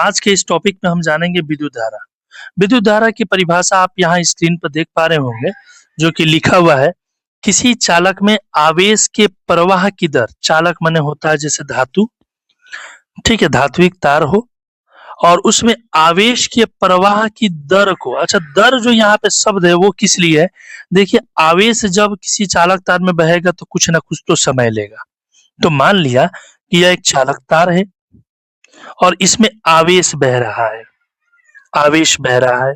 आज के इस टॉपिक में हम जानेंगे विद्युत धारा। विद्युत धारा की परिभाषा आप यहाँ स्क्रीन पर देख पा रहे होंगे, जो कि लिखा हुआ है, किसी चालक में आवेश के प्रवाह की दर, चालक माने होता है जैसे धातु, ठीक है, धात्विक तार हो, और उसमें आवेश के प्रवाह की दर को, अच्छा दर जो यहाँ पे शब्द है वो किस लिए है? देखिए, आवेश जब किसी चालक तार में बहेगा तो कुछ ना कुछ तो समय लेगा। तो मान लिया कि यह एक चालक तार है और इसमें आवेश बह रहा है, आवेश बह रहा है।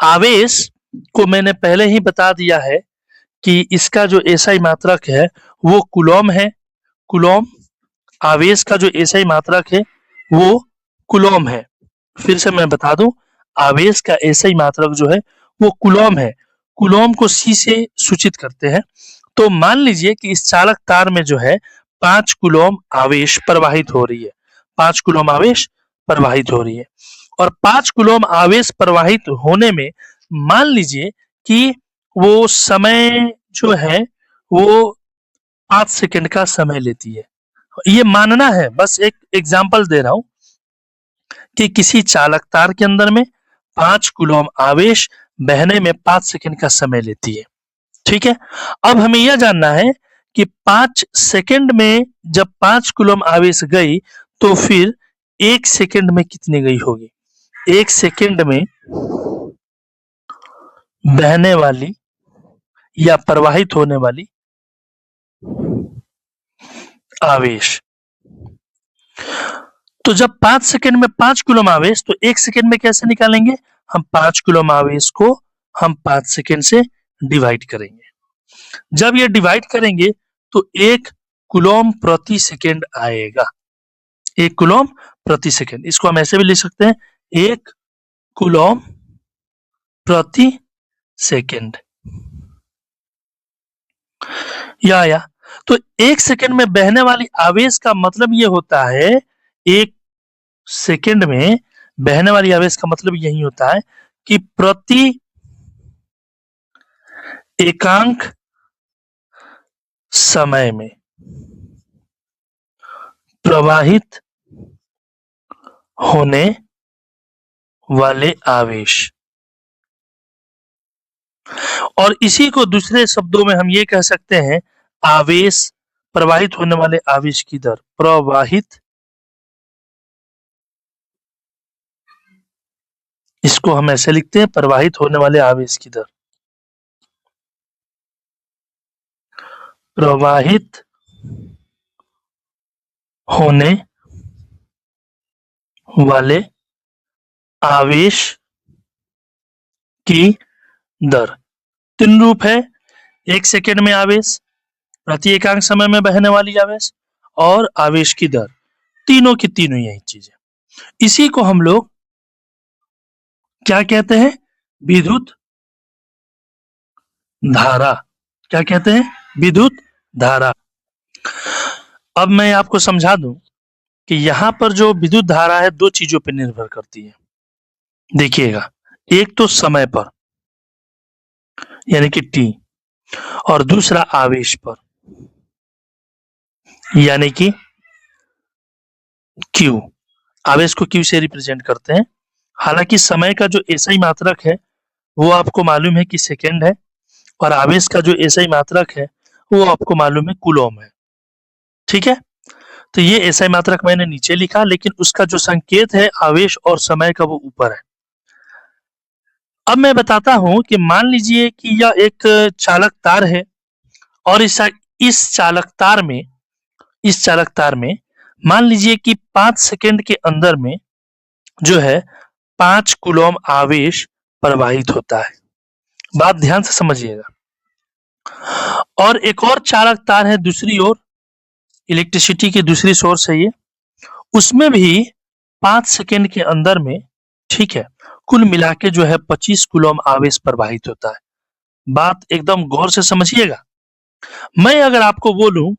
आवेश को मैंने पहले ही बता दिया है कि इसका जो एसआई मात्रक है वो कूलॉम है। कूलॉम, आवेश का जो एसआई मात्रक है वो कूलॉम है। फिर से मैं बता दूं, आवेश का एसआई मात्रक जो है वो कूलॉम है। कूलॉम को सी से सूचित करते हैं। तो मान लीजिए कि इस चालक तार में जो है 5 कूलॉम आवेश प्रवाहित हो रही है, 5 कूलॉम आवेश प्रवाहित हो रही है, और 5 कूलॉम आवेश प्रवाहित होने में मान लीजिए कि वो समय जो है वो 5 सेकंड का समय लेती है। ये मानना है, बस एक एग्जांपल दे रहा हूं कि किसी चालक तार के अंदर में 5 कूलॉम आवेश बहने में 5 सेकंड का समय लेती है, ठीक है। अब हमें यह जानना है कि 5 सेकंड में जब 5 कूलॉम आवेश गई तो फिर 1 सेकंड में कितनी गई होगी? 1 सेकंड में बहने वाली या प्रवाहित होने वाली आवेश, तो जब 5 सेकंड में 5 कूलॉम आवेश, तो 1 सेकंड में कैसे निकालेंगे? हम 5 कूलॉम आवेश को हम 5 सेकंड से डिवाइड करेंगे। जब ये डिवाइड करेंगे तो 1 कूलॉम प्रति सेकंड आएगा। 1 कूलॉम प्रति सेकंड, इसको हम ऐसे भी लिख सकते हैं, 1 कूलॉम प्रति सेकंड। या तो 1 सेकंड में बहने वाली आवेश का मतलब ये होता है, 1 सेकंड में बहने वाली आवेश का मतलब यही होता है कि प्रति एकांक समय में प्रवाहित होने वाले आवेश। और इसी को दूसरे शब्दों में हम ये कह सकते हैं, आवेश, प्रवाहित होने वाले आवेश की दर, प्रवाहित, इसको हम ऐसे लिखते हैं, प्रवाहित होने वाले आवेश की दर, प्रवाहित होने वाले आवेश की दर। 3 रूप है, 1 सेकंड में आवेश, प्रति एकांक समय में बहने वाली आवेश और आवेश की दर। तीनों की तीनों यही चीजें। इसी को हम लोग क्या कहते हैं? विद्युत धारा। क्या कहते हैं? विद्युत धारा। अब मैं आपको समझा दूं कि यहां पर जो विद्युत धारा है 2 चीजों पर निर्भर करती है। देखिएगा, एक तो समय पर यानी कि T, और दूसरा आवेश पर यानी कि Q। आवेश को Q से रिप्रेजेंट करते हैं। हालांकि समय का जो एसआई मात्रक है वो आपको मालूम है कि सेकंड है, और आवेश का जो एसआई मात्रक है वो आपको मालूम है कूलॉम है, ठीक है। तो ये एसआई मात्रक मैंने नीचे लिखा, लेकिन उसका जो संकेत है आवेश और समय का वो ऊपर है। अब मैं बताता हूं कि मान लीजिए कि यह एक चालक तार है और इस चालक तार में मान लीजिए कि 5 सेकंड के अंदर में जो है 5 कूलॉम आवेश प्रवाहित होता है। बात ध्यान से समझिएगा। और एक और चालक तार है दूसरी ओर, इलेक्ट्रिसिटी की दूसरी सोर्स है ये, उसमें भी 5 सेकंड के अंदर में, ठीक है, कुल मिला के जो है 25 कूलॉम आवेश प्रवाहित होता है। बात एकदम गौर से समझिएगा। मैं अगर आपको बोलूं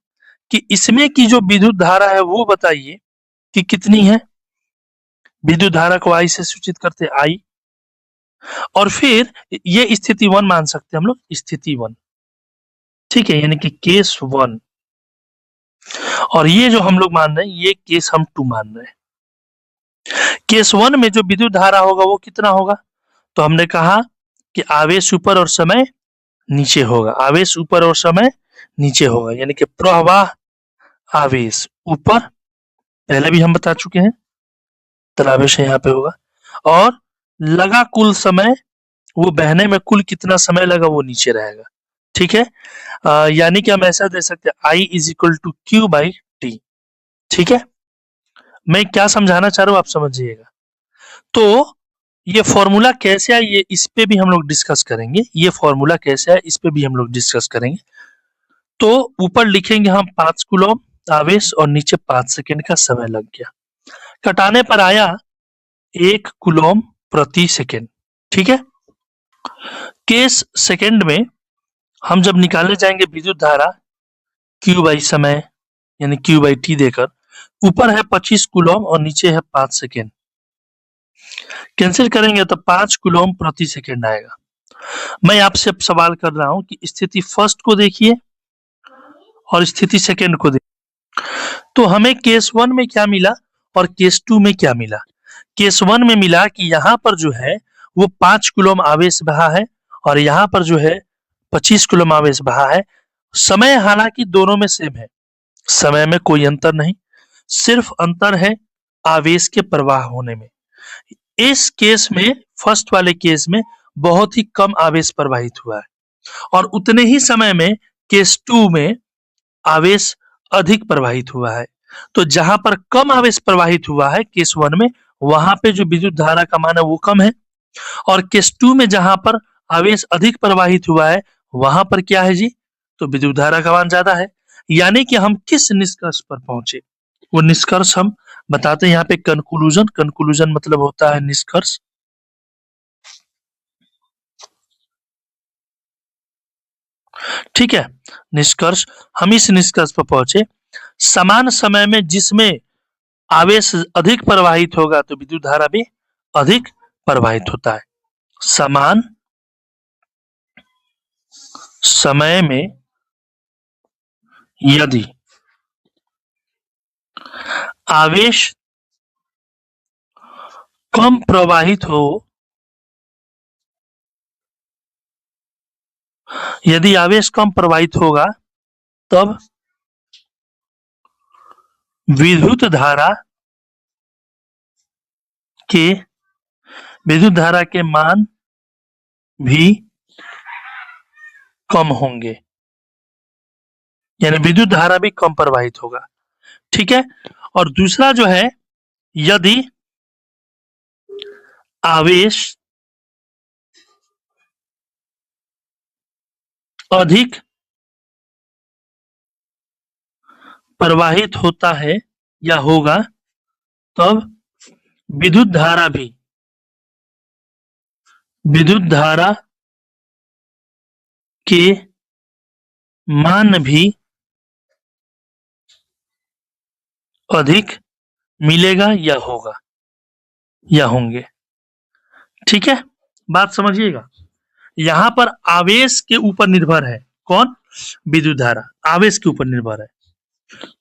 कि इसमें की जो विद्युत धारा है वो बताइए कि कितनी है। विद्युत धारा को आई से सूचित करते हैं, आई, और फिर ये स्थिति 1 मान सकते हैं हम लोग, स्थिति 1, ठीक है, यानी कि केस 1, और ये जो हम लोग मान रहे हैं ये केस हम 2 मान रहे हैं। केस 1 में जो विद्युत धारा होगा वो कितना होगा? तो हमने कहा कि आवेश ऊपर और समय नीचे होगा। आवेश ऊपर और समय नीचे होगा, यानी कि प्रवाह आवेश ऊपर, पहले भी हम बता चुके हैं, आवेश यहाँ पे होगा, और लगा कुल समय, वो बहने में कुल कितना समय लगा वो नीचे रहेगा। ठीक है, यानी कि हम ऐसा दे सकते हैं I is equal to q by t. ठीक है, मैं क्या समझाना चाह रहा हूँ आप समझिएगा। तो ये फॉर्मूला कैसे है, ये इस पे भी हम लोग डिस्कस करेंगे। ये फॉर्मूला कैसे है इस पे भी हम लोग डिस्कस करेंगे। तो ऊपर लिखेंगे हम 5 कूलम आवेश और नीचे 5 सेकेंड का समय लग गया। कटाने पर आया 1 कूलम प्रति सेकेंड। ठीक है, केस सेकेंड में हम जब निकालने जाएंगे विद्युत धारा Q बाई समय यानी Q बाई टी देकर, ऊपर है 25 कूलम और नीचे है 5 सेकेंड, कैंसिल करेंगे तो 5 कूलम प्रति सेकेंड आएगा। मैं आपसे अब सवाल कर रहा हूं कि स्थिति फर्स्ट को देखिए और स्थिति सेकेंड को देखिए। तो हमें केस 1 में क्या मिला और केस 2 में क्या मिला? केस 1 में मिला कि यहाँ पर जो है वो 5 कूलम आवेश बहा है और यहाँ पर जो है 25 कूलम आवेश बहा है। समय हालांकि दोनों में सेम है, समय में कोई अंतर नहीं, सिर्फ अंतर है आवेश के प्रवाह होने में। इस केस में, फर्स्ट वाले केस में बहुत ही कम आवेश प्रवाहित हुआ है और उतने ही समय में केस 2 में आवेश अधिक प्रवाहित हुआ है। तो जहां पर कम आवेश प्रवाहित हुआ है केस 1 में, वहां पे जो विद्युत धारा का मान है वो कम है, और केस 2 में जहां पर आवेश अधिक प्रवाहित हुआ है वहां पर क्या है जी? तो विद्युत धारा का मान ज्यादा है। यानी कि हम किस निष्कर्ष पर पहुंचे, वो निष्कर्ष हम बताते हैं यहाँ पे। कंक्लूजन, कंक्लूजन मतलब होता है निष्कर्ष। ठीक है, निष्कर्ष, हम इस निष्कर्ष पर पहुंचे, समान समय में जिसमें आवेश अधिक प्रवाहित होगा तो विद्युत धारा भी अधिक प्रवाहित होता है। समान समय में यदि आवेश कम प्रवाहित हो, यदि आवेश कम प्रवाहित होगा तब विद्युत धारा के विद्युत धारा के मान भी कम होंगे, यानी विद्युत धारा भी कम प्रवाहित होगा। ठीक है, और दूसरा जो है, यदि आवेश अधिक प्रवाहित होता है या होगा तब विद्युत धारा भी, विद्युत धारा के मान भी अधिक मिलेगा या होगा या होंगे। ठीक है, बात समझिएगा। यहां पर आवेश के ऊपर निर्भर है कौन? विद्युत धारा आवेश के ऊपर निर्भर है।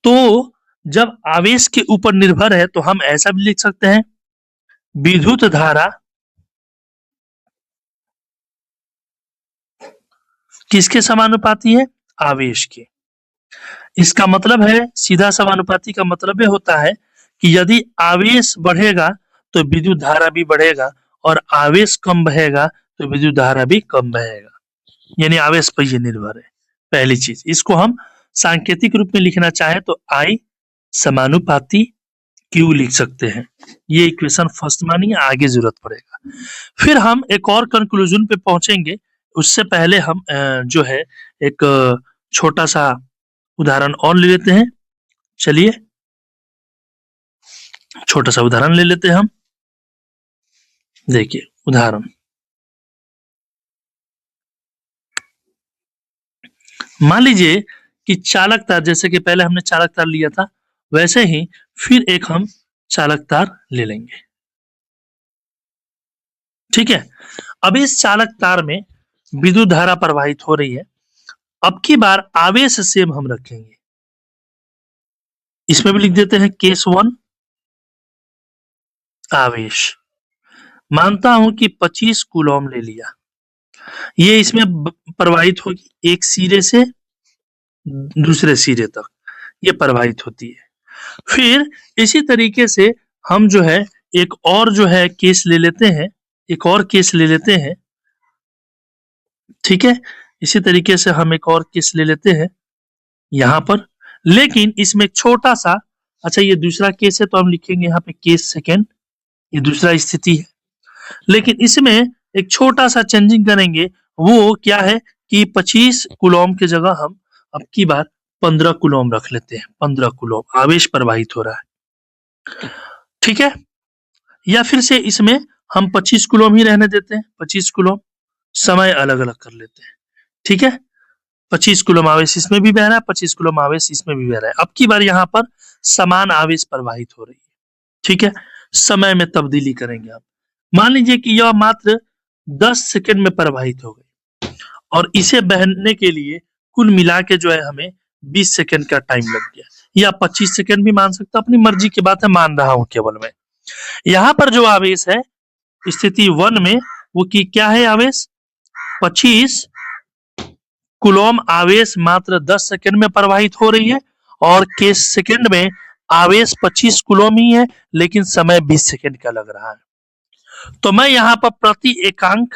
तो जब आवेश के ऊपर निर्भर है तो हम ऐसा भी लिख सकते हैं, विद्युत धारा किसके समानुपाती है? आवेश के। इसका मतलब है, सीधा समानुपाती का मतलब यह होता है कि यदि आवेश बढ़ेगा तो विद्युत धारा भी बढ़ेगा और आवेश कम बहेगा तो विद्युत धारा भी कम बहेगा, यानी आवेश पर ये निर्भर है। पहली चीज, इसको हम सांकेतिक रूप में लिखना चाहे तो I समानुपाती Q लिख सकते हैं। ये इक्वेशन फर्स्ट मानिए, आगे जरूरत पड़ेगा। फिर हम एक और कंक्लूजन पे पहुंचेंगे, उससे पहले हम जो है एक छोटा सा उदाहरण और ले लेते हैं। चलिए छोटा सा उदाहरण ले लेते हैं हम। देखिए उदाहरण, मान लीजिए कि चालक तार, जैसे कि पहले हमने चालक तार लिया था वैसे ही फिर एक हम चालक तार ले लेंगे। ठीक है, अब इस चालक तार में विद्युत धारा प्रवाहित हो रही है। अब की बार आवेश सेम हम रखेंगे, इसमें भी लिख देते हैं केस 1 आवेश। मानता हूं कि 25 कूलॉम ले लिया, ये इसमें प्रवाहित होगी एक सिरे से दूसरे सिरे तक, ये प्रवाहित होती है। फिर इसी तरीके से हम जो है एक और जो है केस ले लेते हैं, एक और केस ले लेते हैं, ठीक है। इसी तरीके से हम एक और केस ले लेते हैं यहाँ पर, लेकिन इसमें एक छोटा सा, अच्छा ये दूसरा केस है तो हम लिखेंगे यहाँ पे केस सेकेंड, ये दूसरा स्थिति है। लेकिन इसमें एक छोटा सा चेंजिंग करेंगे, वो क्या है कि 25 कूलॉम की जगह हम अब की बार 15 कूलॉम रख लेते हैं। 15 कूलॉम आवेश प्रवाहित हो रहा है, ठीक है। या फिर से इसमें हम 25 कूलॉम ही रहने देते हैं, 25 कूलॉम, समय अलग अलग कर लेते हैं, ठीक है। 25 कूलॉम आवेश इसमें भी बह रहा है, 25 कूलॉम आवेश इसमें भी बह रहा है। अब की बार यहाँ पर समान आवेश प्रवाहित हो रही है, ठीक है। समय में तब्दीली करेंगे आप। मान लीजिए कि यह मात्र 10 सेकंड में प्रवाहित हो गई और इसे बहने के लिए कुल मिला के जो है हमें 20 सेकंड का टाइम लग गया, या 25 सेकंड भी मान सकता, अपनी मर्जी की बात है, मान रहा हूं केवल मैं। यहाँ पर जो आवेश है स्थिति 1 में, वो की क्या है आवेश, 25 कूलॉम आवेश मात्र 10 सेकंड में प्रवाहित हो रही है, और केस सेकंड में आवेश 25 कूलॉम ही है, लेकिन समय 20 सेकंड का लग रहा है। तो मैं यहाँ पर प्रति एकांक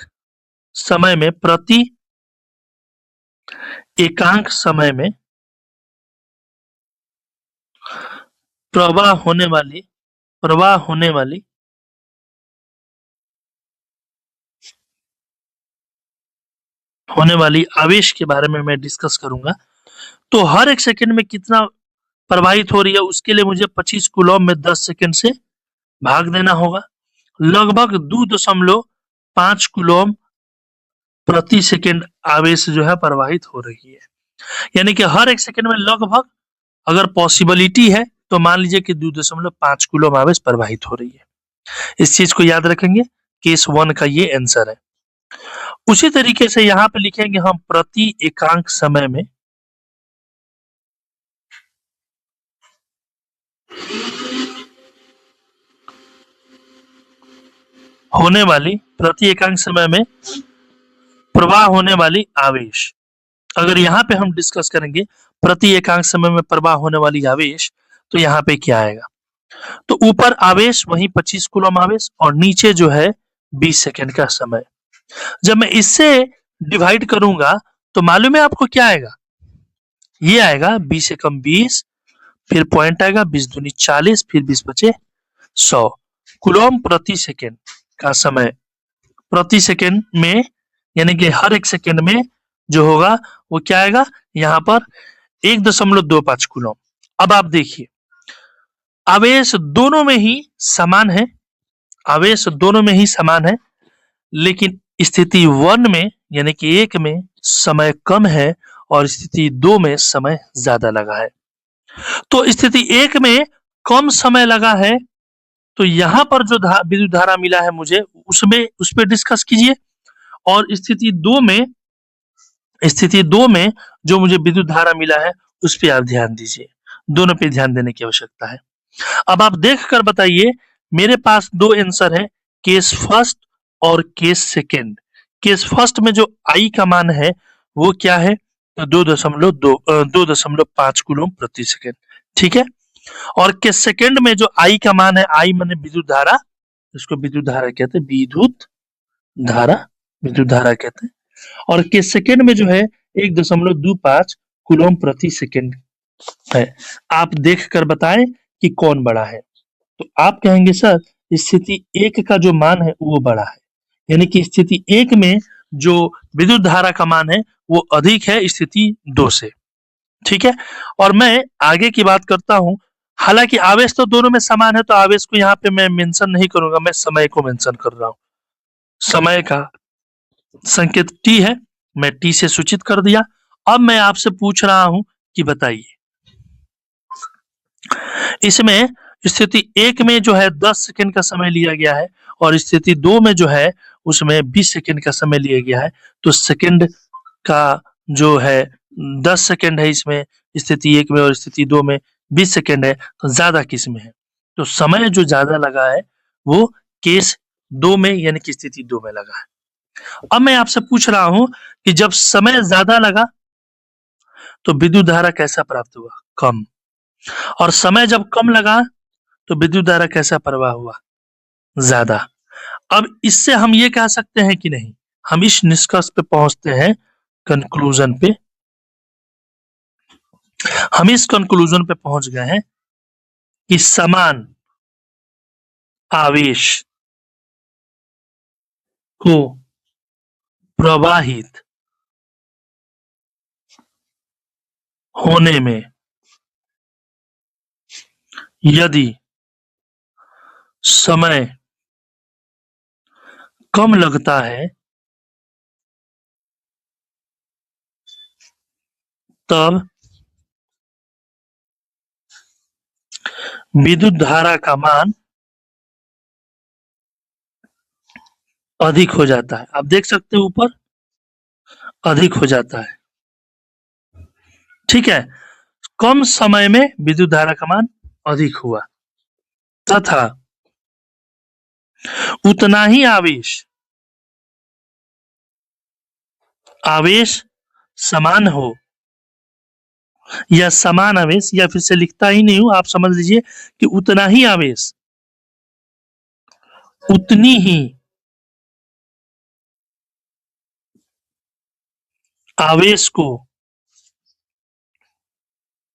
समय में, प्रति एकांक समय में प्रवाह होने वाली आवेश के बारे में मैं डिस्कस करूंगा। तो हर एक सेकंड में कितना प्रवाहित हो रही है, उसके लिए मुझे 25 कूलॉम में 10 सेकंड से भाग देना होगा। लगभग 2.5 कूलॉम प्रति सेकंड आवेश जो है प्रवाहित हो रही है। यानी कि हर एक सेकंड में लगभग, अगर पॉसिबिलिटी है तो मान लीजिए कि 2.5 कूलॉम आवेश प्रवाहित हो रही है। इस चीज को याद रखेंगे, केस 1 का ये आंसर है। उसी तरीके से यहाँ पे लिखेंगे हम प्रति एकांक समय में होने वाली, प्रति एकांक समय में प्रवाह होने वाली आवेश। अगर यहाँ पे हम डिस्कस करेंगे प्रति एकांक समय में प्रवाह होने वाली आवेश, तो यहाँ पे क्या आएगा, तो ऊपर आवेश वही 25 कूलॉम आवेश, और नीचे जो है 20 सेकंड का समय। जब मैं इससे डिवाइड करूंगा तो मालूम है आपको क्या आएगा, ये आएगा 20 एकम 20, फिर पॉइंट आएगा 20 दूनी 40, फिर 20 बचे 100 कूलॉम प्रति सेकंड का समय। प्रति सेकंड में यानी कि हर एक सेकंड में जो होगा वो क्या आएगा, यहाँ पर 1.25 कूलॉम। अब आप देखिए आवेश दोनों में ही समान है, आवेश दोनों में ही समान है, लेकिन स्थिति 1 में यानी कि 1 में समय कम है और स्थिति 2 में समय ज्यादा लगा है। तो स्थिति 1 में कम समय लगा है, तो यहाँ पर जो विद्युत धारा मिला है मुझे, उसमें उस पर डिस्कस कीजिए। और स्थिति 2 में जो मुझे विद्युत धारा मिला है उस पर आप ध्यान दीजिए, दोनों पे ध्यान देने की आवश्यकता है। अब आप देख कर बताइए, मेरे पास 2 आंसर है, केस फर्स्ट और केस सेकेंड। केस फर्स्ट में जो आई का मान है वो क्या है, 2.5 कूलॉम प्रति सेकेंड, ठीक है। और केस सेकेंड में जो आई का मान है, आई माने विद्युत धारा, इसको विद्युत धारा कहते हैं, विद्युत धारा कहते हैं। और केस सेकेंड में जो है 1.25 कूलॉम प्रति सेकेंड है। आप देख कर बताएं कि कौन बड़ा है। तो आप कहेंगे सर स्थिति 1 का जो मान है वो बड़ा है, यानी कि स्थिति 1 में जो विद्युत धारा का मान है वो अधिक है स्थिति 2 से, ठीक है। और मैं आगे की बात करता हूं, हालांकि आवेश तो दोनों में समान है, तो आवेश को यहाँ पे मैं मेंशन नहीं करूंगा, मैं समय को मेंशन कर रहा हूं। समय का संकेत टी है, मैं टी से सूचित कर दिया। अब मैं आपसे पूछ रहा हूं कि बताइए, इसमें स्थिति 1 में जो है 10 सेकंड का समय लिया गया है, और स्थिति 2 में जो है उसमें 20 सेकंड का समय लिया गया है। तो सेकंड का जो है 10 सेकंड है इसमें स्थिति 1 में, और स्थिति 2 में 20 सेकंड है, तो ज्यादा किस में है, तो समय जो ज्यादा लगा है वो केस 2 में यानी कि स्थिति 2 में लगा है। अब मैं आपसे पूछ रहा हूं कि जब समय ज्यादा लगा तो विद्युत धारा कैसा प्राप्त हुआ? कम। और समय जब कम लगा तो विद्युत धारा कैसा प्रवाह हुआ? ज्यादा। अब इससे हम ये कह सकते हैं कि नहीं, हम इस निष्कर्ष पे पहुंचते हैं, कंक्लूजन पे, हम इस कंक्लूजन पे पहुंच गए हैं कि समान आवेश को प्रवाहित होने में यदि समय कम लगता है तब विद्युत धारा का मान अधिक हो जाता है। आप देख सकते हो ऊपर अधिक हो जाता है, ठीक है। कम समय में विद्युत धारा का मान अधिक हुआ तथा उतना ही आवेश समान हो या समान आवेश, या फिर से लिखता ही नहीं हूं, आप समझ लीजिए कि उतना ही आवेश उतनी ही आवेश को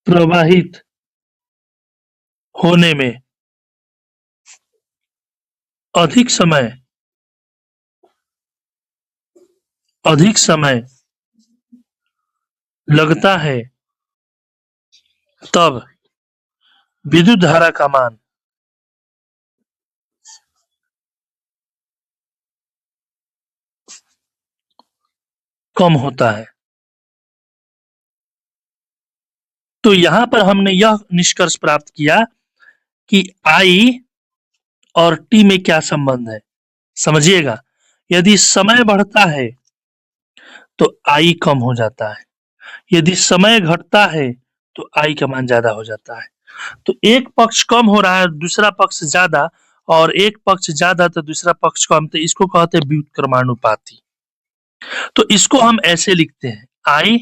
प्रवाहित होने में अधिक समय लगता है तब विद्युत धारा का मान कम होता है। तो यहां पर हमने यह निष्कर्ष प्राप्त किया कि I और T में क्या संबंध है। समझिएगा, यदि समय बढ़ता है तो I कम हो जाता है, यदि समय घटता है तो I का मान ज्यादा हो जाता है। तो एक पक्ष कम हो रहा है, दूसरा पक्ष ज्यादा, और एक पक्ष ज्यादा तो दूसरा पक्ष कम, तो इसको कहते हैं व्युत्क्रमानुपाती। तो इसको हम ऐसे लिखते हैं, I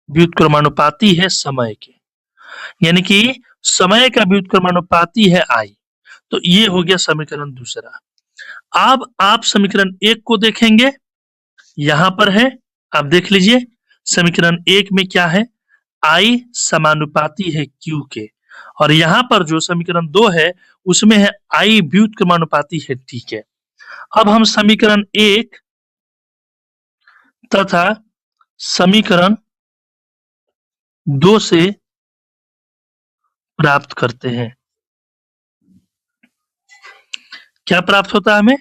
व्युत्क्रमानुपाती है समय के, यानी कि समय का व्युत्क्रमानुपाती है I। तो ये हो गया समीकरण दूसरा। अब आप समीकरण 1 को देखेंगे, यहां पर है, आप देख लीजिए समीकरण 1 में क्या है, I समानुपाती है Q के, और यहां पर जो समीकरण 2 है उसमें है I व्युत्क्रमानुपाती है T के। अब हम समीकरण 1 तथा समीकरण 2 से प्राप्त करते हैं। क्या प्राप्त होता है हमें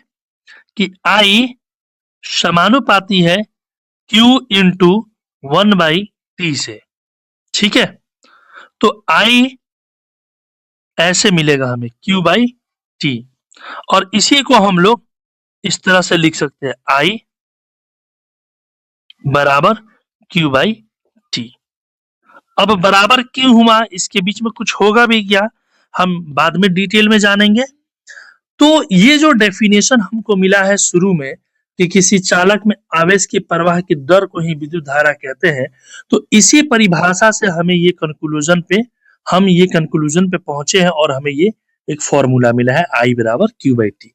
कि I समानुपाती है Q इंटू 1/T से, ठीक है। तो I ऐसे मिलेगा हमें Q/T, और इसी को हम लोग इस तरह से लिख सकते हैं, I बराबर Q/T। अब बराबर क्यों हुआ, इसके बीच में कुछ होगा भी क्या, हम बाद में डिटेल में जानेंगे। तो ये जो डेफिनेशन हमको मिला है शुरू में कि किसी चालक में आवेश के प्रवाह की दर को ही विद्युत धारा कहते हैं, तो इसी परिभाषा से हमें ये कंक्लूजन पे पहुंचे हैं, और हमें ये एक फॉर्मूला मिला है I बराबर Q/T।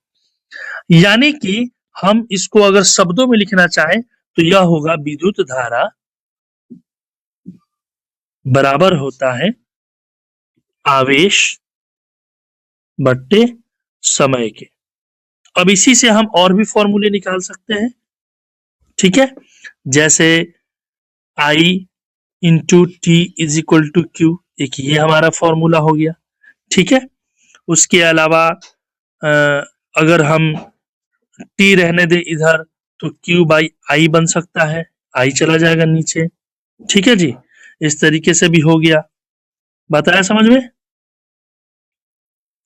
यानी कि हम इसको अगर शब्दों में लिखना चाहें तो यह होगा विद्युत धारा बराबर होता है आवेश बट्टे समय के। अब इसी से हम और भी फॉर्मूले निकाल सकते हैं, ठीक है। जैसे I into t is equal to q, एक ये हमारा फॉर्मूला हो गया, ठीक है। उसके अलावा अगर हम टी रहने दें इधर तो Q/I बन सकता है, I चला जाएगा नीचे, ठीक है जी। इस तरीके से भी हो गया, बताया समझ में,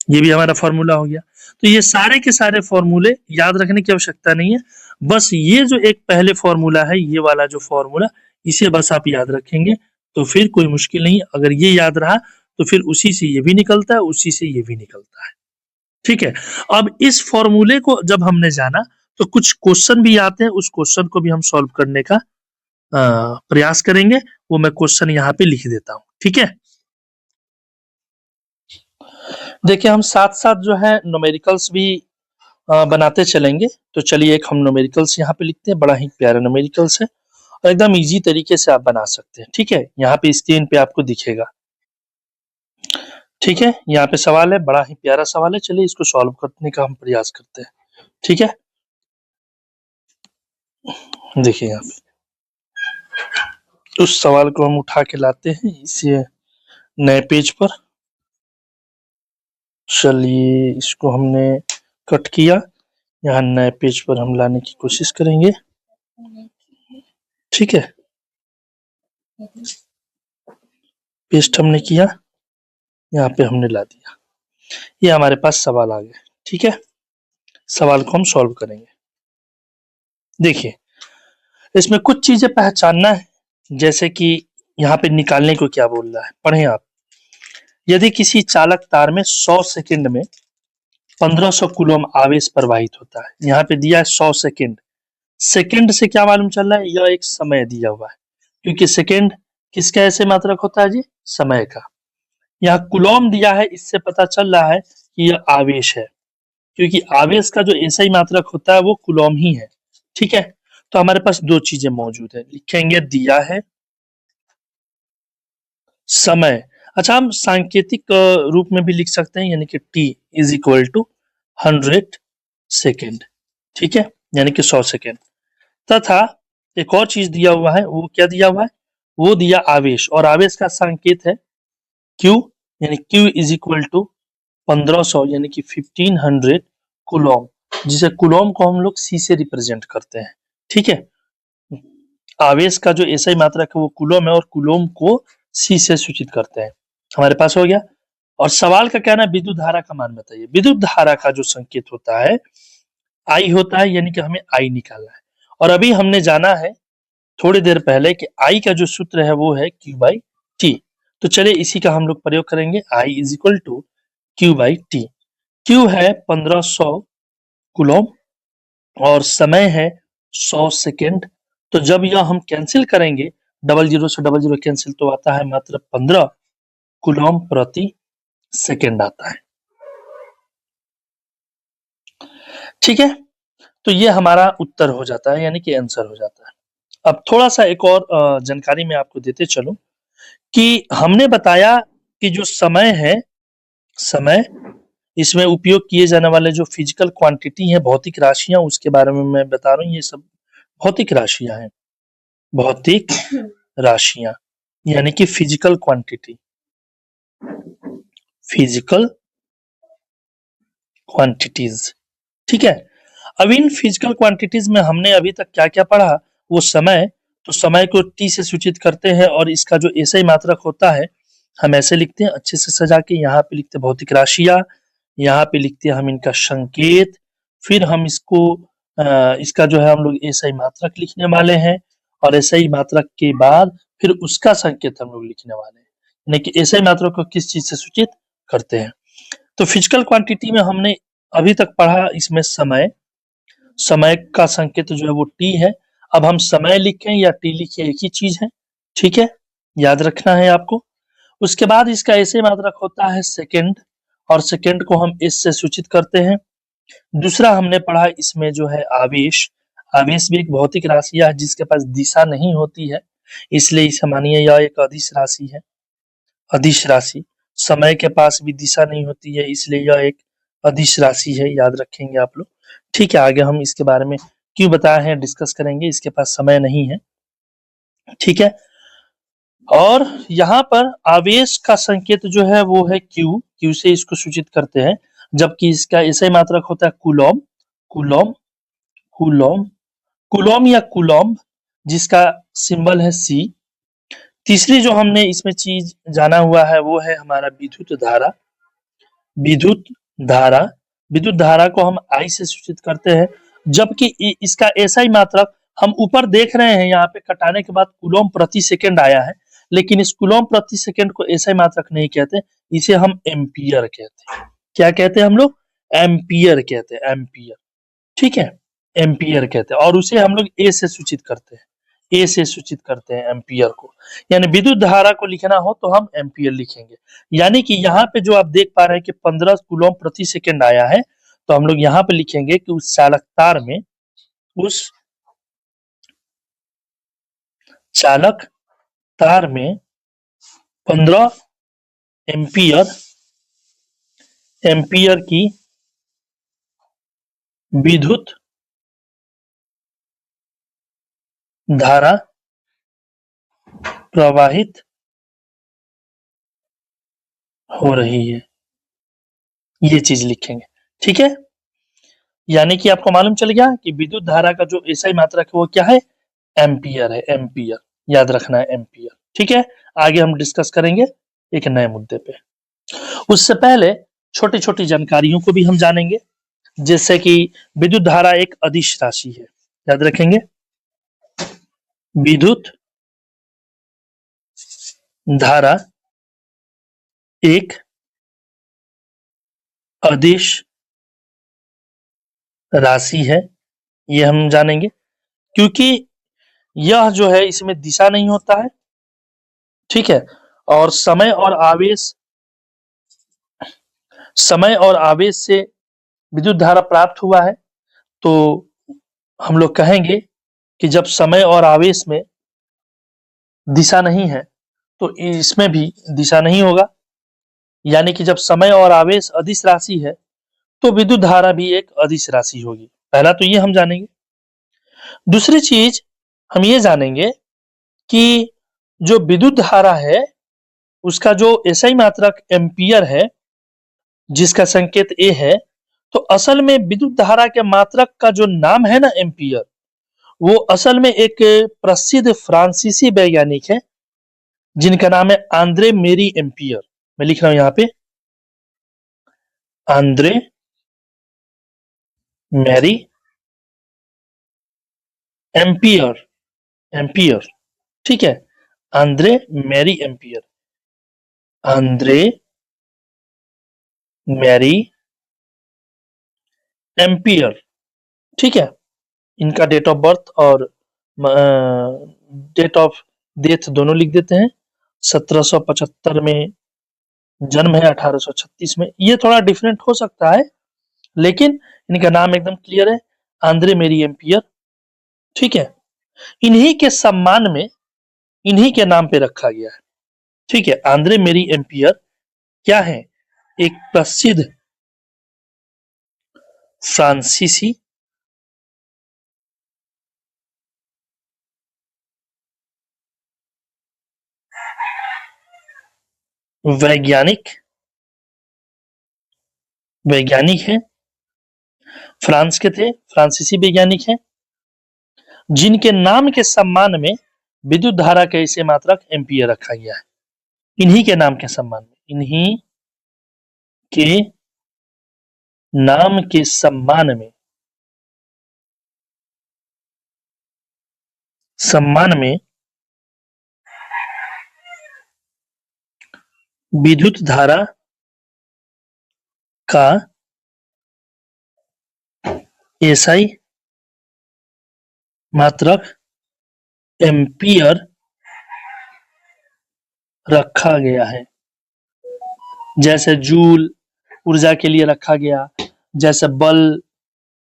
ये भी हमारा फॉर्मूला हो गया। तो ये सारे के सारे फॉर्मूले याद रखने की आवश्यकता नहीं है, बस ये जो एक पहले फॉर्मूला है, ये वाला जो फॉर्मूला, इसे बस आप याद रखेंगे तो फिर कोई मुश्किल नहीं। अगर ये याद रहा तो फिर उसी से ये भी निकलता है, उसी से ये भी निकलता है। ठीक है। अब इस फॉर्मूले को जब हमने जाना तो कुछ क्वेश्चन भी आते हैं, उस क्वेश्चन को भी हम सॉल्व करने का प्रयास करेंगे। वो मैं क्वेश्चन यहाँ पे लिख देता हूँ, ठीक है। देखिए हम साथ साथ जो है न्यूमेरिकल्स भी बनाते चलेंगे। तो चलिए एक हम न्यूमेरिकल्स यहाँ पे लिखते हैं, बड़ा ही प्यारा न्यूमेरिकल्स है और एकदम इजी तरीके से आप बना सकते हैं, ठीक है। यहाँ पे स्क्रीन पे आपको दिखेगा, ठीक है। यहाँ पे सवाल है, बड़ा ही प्यारा सवाल है, चलिए इसको सॉल्व करने का हम प्रयास करते हैं, ठीक है। देखिए यहाँ पे उस सवाल को हम उठा के लाते हैं इस नए पेज पर। चलिए इसको हमने कट किया, यहाँ नए पेज पर हम लाने की कोशिश करेंगे, ठीक है। पेस्ट हमने किया, यहाँ पे हमने ला दिया, ये हमारे पास सवाल आ गया, ठीक है। सवाल को हम सॉल्व करेंगे। देखिए इसमें कुछ चीजें पहचानना है, जैसे कि यहाँ पे निकालने को क्या बोल रहा है, पढ़ें आप। यदि किसी चालक तार में 100 सेकंड में 1500 कूलम आवेश प्रवाहित होता है, यहाँ पे दिया है 100 सेकंड। सेकंड से क्या मालूम चल रहा है, यह एक समय दिया हुआ है, क्योंकि सेकंड किसका ऐसे मात्रक होता है जी, समय का। यहाँ कूलम दिया है, इससे पता चल रहा है कि यह आवेश है, क्योंकि आवेश का जो एसआई मात्रक होता है वो कूलम ही है, ठीक है। तो हमारे पास दो चीजें मौजूद है, लिखेंगे दिया है समय। अच्छा हम सांकेतिक रूप में भी लिख सकते हैं, यानी कि t is equal to 100 second, ठीक है, यानी कि 100 सेकेंड। तथा एक और चीज दिया हुआ है, वो क्या दिया हुआ है, वो दिया आवेश, और आवेश का संकेत है q, यानी q इज इक्वल टू 1500 यानी कि 1500 कूलम, जिसे कूलम को हम लोग c से रिप्रेजेंट करते हैं, ठीक है। आवेश का जो एसआई मात्रक है वो कूलम है, और कूलम को c से सूचित करते हैं। हमारे पास हो गया। और सवाल का कहना है विद्युत धारा का मान बताइए। विद्युत धारा का जो संकेत होता है I होता है, यानी कि हमें I निकालना है। और अभी हमने जाना है थोड़ी देर पहले कि I का जो सूत्र है वो है Q बाई T। तो चलिए इसी का हम लोग प्रयोग करेंगे, I is equal to Q by T। Q है 1500 कूलम और समय है 100 सेकेंड। तो जब यह हम कैंसिल करेंगे, 00 से 00 कैंसिल, तो आता है मात्र 15 कूलम प्रति सेकेंड आता है, ठीक है। तो ये हमारा उत्तर हो जाता है, यानी कि आंसर हो जाता है। अब थोड़ा सा एक और जानकारी मैं आपको देते चलूं कि हमने बताया कि जो समय है, समय, इसमें उपयोग किए जाने वाले जो फिजिकल क्वांटिटी है, भौतिक राशियां, उसके बारे में मैं बता रहा हूँ। ये सब भौतिक राशियां हैं, भौतिक राशियां, यानी कि फिजिकल क्वांटिटी, फिजिकल क्वांटिटीज, ठीक है। अब इन फिजिकल क्वांटिटीज में हमने अभी तक क्या क्या पढ़ा, वो समय, तो समय को टी से सूचित करते हैं, और इसका जो एसआई मात्रक होता है हम ऐसे लिखते हैं अच्छे से सजा के, यहाँ पे लिखते हैं भौतिक राशियां, यहाँ पे लिखते हैं हम इनका संकेत, फिर हम इसको इसका जो है हम लोग एसआई मात्रक लिखने वाले हैं, और एसआई मात्रक के बाद फिर उसका संकेत हम लोग लिखने वाले हैं, यानी कि एसआई मात्रक को किस चीज से सूचित करते हैं। तो फिजिकल क्वांटिटी में हमने अभी तक पढ़ा, इसमें समय, समय का संकेत जो है वो टी है। अब हम समय लिखें या टी लिखें एक ही चीज है, ठीक है, याद रखना है आपको। उसके बाद इसका ऐसे मात्रक होता है सेकंड, और सेकंड को हम एस से सूचित करते हैं। दूसरा हमने पढ़ा इसमें जो है आवेश, आवेश भी एक भौतिक राशि है जिसके पास दिशा नहीं होती है, इसलिए इसे मानिए यह एक अदिश राशि है, अदिश राशि। समय के पास भी दिशा नहीं होती है, इसलिए यह एक अदिश राशि है, याद रखेंगे आप लोग, ठीक है। आगे हम इसके बारे में क्यों बताए हैं डिस्कस करेंगे, इसके पास समय नहीं है, ठीक है। और यहाँ पर आवेश का संकेत जो है वो है क्यू, क्यू से इसको सूचित करते हैं, जबकि इसका एसआई मात्रक होता है कूलम, कूलम, कूलम, कूलम या कूलम, जिसका सिंबल है सी। तीसरी जो हमने इसमें चीज जाना हुआ है वो है हमारा विद्युत धारा, विद्युत धारा, विद्युत धारा को हम आई से सूचित करते हैं, जबकि इसका एसआई मात्रक हम ऊपर देख रहे हैं, यहाँ पे कटाने के बाद कूलम प्रति सेकंड आया है, लेकिन इस कूलम प्रति सेकंड को एसआई मात्रक नहीं कहते, इसे हम एम्पियर कहते हैं। क्या कहते हैं हम लोग, एम्पियर कहते हैं, एम्पियर। ठीक है, एम्पियर कहते हैं, और उसे हम लोग ए से सूचित करते हैं, ए से सूचित करते हैं एम्पियर को। यानी विद्युत धारा को लिखना हो तो हम एम्पियर लिखेंगे। यानी कि यहाँ पे जो आप देख पा रहे हैं कि 15 कूलम प्रति सेकंड आया है, तो हम लोग यहाँ पे लिखेंगे कि उस चालक तार में, उस चालक तार में 15 एम्पियर एम्पियर की विद्युत धारा प्रवाहित हो रही है, ये चीज लिखेंगे। ठीक है, यानी कि आपको मालूम चल गया कि विद्युत धारा का जो एसआई मात्रक है वो क्या है, एम्पियर है, एम्पियर, याद रखना है, एम्पियर। ठीक है, आगे हम डिस्कस करेंगे एक नए मुद्दे पे। उससे पहले छोटी छोटी जानकारियों को भी हम जानेंगे, जैसे कि विद्युत धारा एक अदिश राशि है, याद रखेंगे, विद्युत धारा एक अदिश राशि है, ये हम जानेंगे, क्योंकि यह जो है इसमें दिशा नहीं होता है। ठीक है, और समय और आवेश से विद्युत धारा प्राप्त हुआ है, तो हम लोग कहेंगे कि जब समय और आवेश में दिशा नहीं है तो इसमें भी दिशा नहीं होगा। यानी कि जब समय और आवेश अदिश राशि है तो विद्युत धारा भी एक अदिश राशि होगी। पहला तो ये हम जानेंगे। दूसरी चीज हम ये जानेंगे कि जो विद्युत धारा है उसका जो एसआई मात्रक एम्पियर है, जिसका संकेत ए है, तो असल में विद्युत धारा के मात्रक का जो नाम है ना एम्पियर, वो असल में एक प्रसिद्ध फ्रांसीसी वैज्ञानिक है जिनका नाम है आंद्रे मेरी एम्पियर। मैं लिख रहा हूं यहाँ पे, आंद्रे मैरी एम्पियर, एम्पियर। ठीक है, Andre Marie ampere, Andre Marie ampere. ठीक है, इनका डेट ऑफ बर्थ और डेट ऑफ डेथ दोनों लिख देते हैं। 1775 में जन्म है, 1836 में। ये थोड़ा डिफरेंट हो सकता है, लेकिन इनका नाम एकदम क्लियर है, आंद्रे मेरी एम्पियर। ठीक है, इन्हीं के सम्मान में, इन्हीं के नाम पे रखा गया है। ठीक है, आंद्रे मेरी एम्पियर क्या है, एक प्रसिद्ध फ्रांसीसी वैज्ञानिक वैज्ञानिक है, फ्रांस के थे, फ्रांसीसी वैज्ञानिक हैं, जिनके नाम के सम्मान में विद्युत धारा के इसे मात्रक एम्पियर रखा गया है। इन्हीं के नाम के सम्मान में, इन्हीं के नाम के सम्मान में विद्युत धारा का एसआई मात्रक एम्पियर रखा गया है। जैसे जूल ऊर्जा के लिए रखा गया, जैसे बल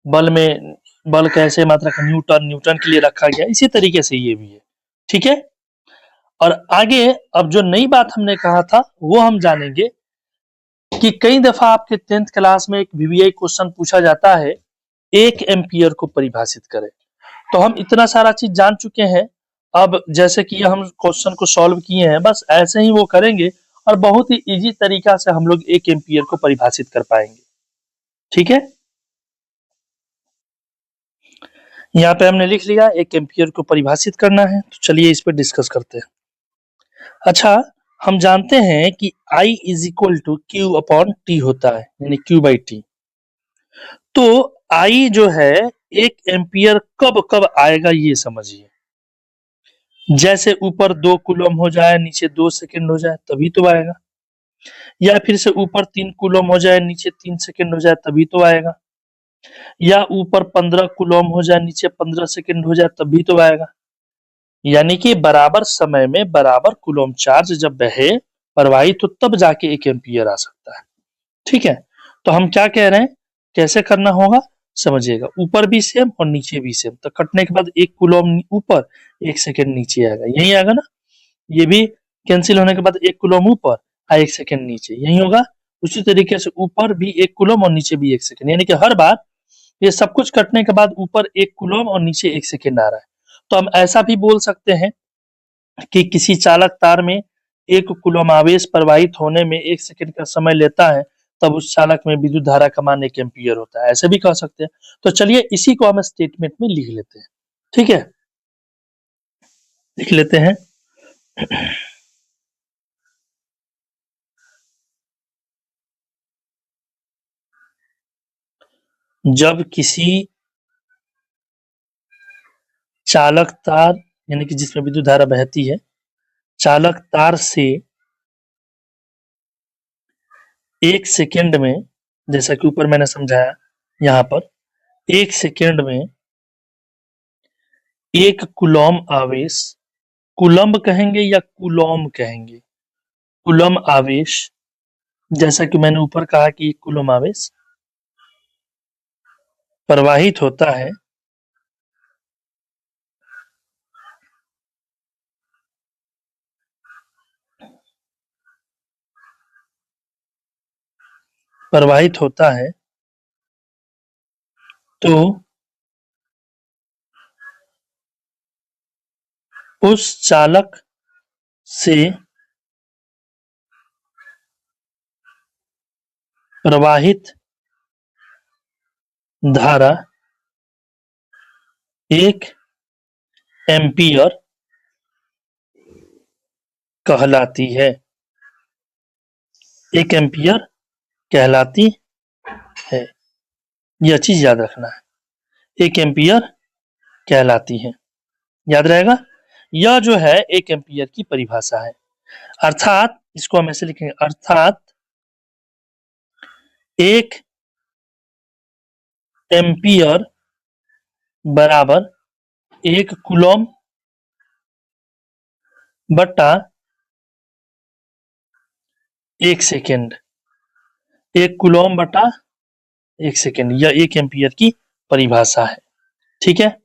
का एसआई मात्रक न्यूटन के लिए रखा गया, इसी तरीके से ये भी है। ठीक है, और आगे अब जो नई बात हमने कहा था वो हम जानेंगे कि कई दफा आपके 10th क्लास में एक वीवीआई क्वेश्चन पूछा जाता है, 1 एम्पियर को परिभाषित करें। तो हम इतना सारा चीज जान चुके हैं, अब जैसे कि हम क्वेश्चन को सॉल्व किए हैं, बस ऐसे ही वो करेंगे और बहुत ही इजी तरीका से हम लोग 1 एम्पियर को परिभाषित कर पाएंगे। ठीक है, यहाँ पे हमने लिख लिया 1 एम्पियर को परिभाषित करना है, तो चलिए इस पर डिस्कस करते हैं। अच्छा, हम जानते हैं कि I is equal to Q upon T होता है, यानी क्यू बाई टी। तो I जो है 1 एम्पियर कब कब आएगा ये समझिए। जैसे ऊपर 2 कूलम हो जाए, नीचे 2 सेकंड हो जाए, तभी तो आएगा। या फिर से ऊपर 3 कूलम हो जाए, नीचे 3 सेकंड हो जाए तभी तो आएगा, या ऊपर 15 कूलम हो जाए, नीचे 15 सेकंड हो जाए तभी तो आएगा। यानी कि बराबर समय में बराबर कूलम चार्ज जब बहे प्रवाहित तो तब जाके 1 एम्पीयर आ सकता है। ठीक है, तो हम क्या कह रहे हैं, कैसे करना होगा समझिएगा। ऊपर भी सेम और नीचे भी सेम, तो कटने के बाद 1 कूलम ऊपर 1 सेकंड नीचे आएगा, यही आएगा ना। ये भी कैंसिल होने के बाद 1 कूलम ऊपर और 1 सेकंड नीचे, यही होगा। उसी तरीके से ऊपर भी 1 कूलम और नीचे भी 1 सेकंड, यानी कि हर बार ये सब कुछ कटने के बाद ऊपर 1 कूलम और नीचे 1 सेकंड आ रहा है। तो हम ऐसा भी बोल सकते हैं कि किसी चालक तार में 1 कूलम आवेश प्रवाहित होने में 1 सेकंड का समय लेता है, तब उस चालक में विद्युत धारा का मान 1 एम्पीयर होता है, ऐसे भी कह सकते हैं। तो चलिए इसी को हम स्टेटमेंट में लिख लेते हैं। ठीक है, लिख लेते हैं। जब किसी चालक तार यानी कि जिसमें विद्युत धारा बहती है, चालक तार से 1 सेकंड में, जैसा कि ऊपर मैंने समझाया, यहाँ पर 1 सेकंड में 1 कूलम आवेश, कूलम्ब कहेंगे या कूलॉम कहेंगे, कूलम आवेश, जैसा कि मैंने ऊपर कहा कि 1 कूलम आवेश प्रवाहित होता है प्रवाहित होता है तो उस चालक से प्रवाहित धारा 1 एम्पीयर कहलाती है। 1 एम्पीयर कहलाती है, यह चीज याद रखना है। 1 एम्पीयर कहलाती है, याद रहेगा। यह जो है 1 एम्पीयर की परिभाषा है। अर्थात इसको हम ऐसे लिखेंगे, अर्थात 1 एम्पीयर बराबर 1 कूलम बटा 1 सेकेंड, 1 कूलम बटा 1 सेकेंड, यह 1 एम्पीयर की परिभाषा है। ठीक है,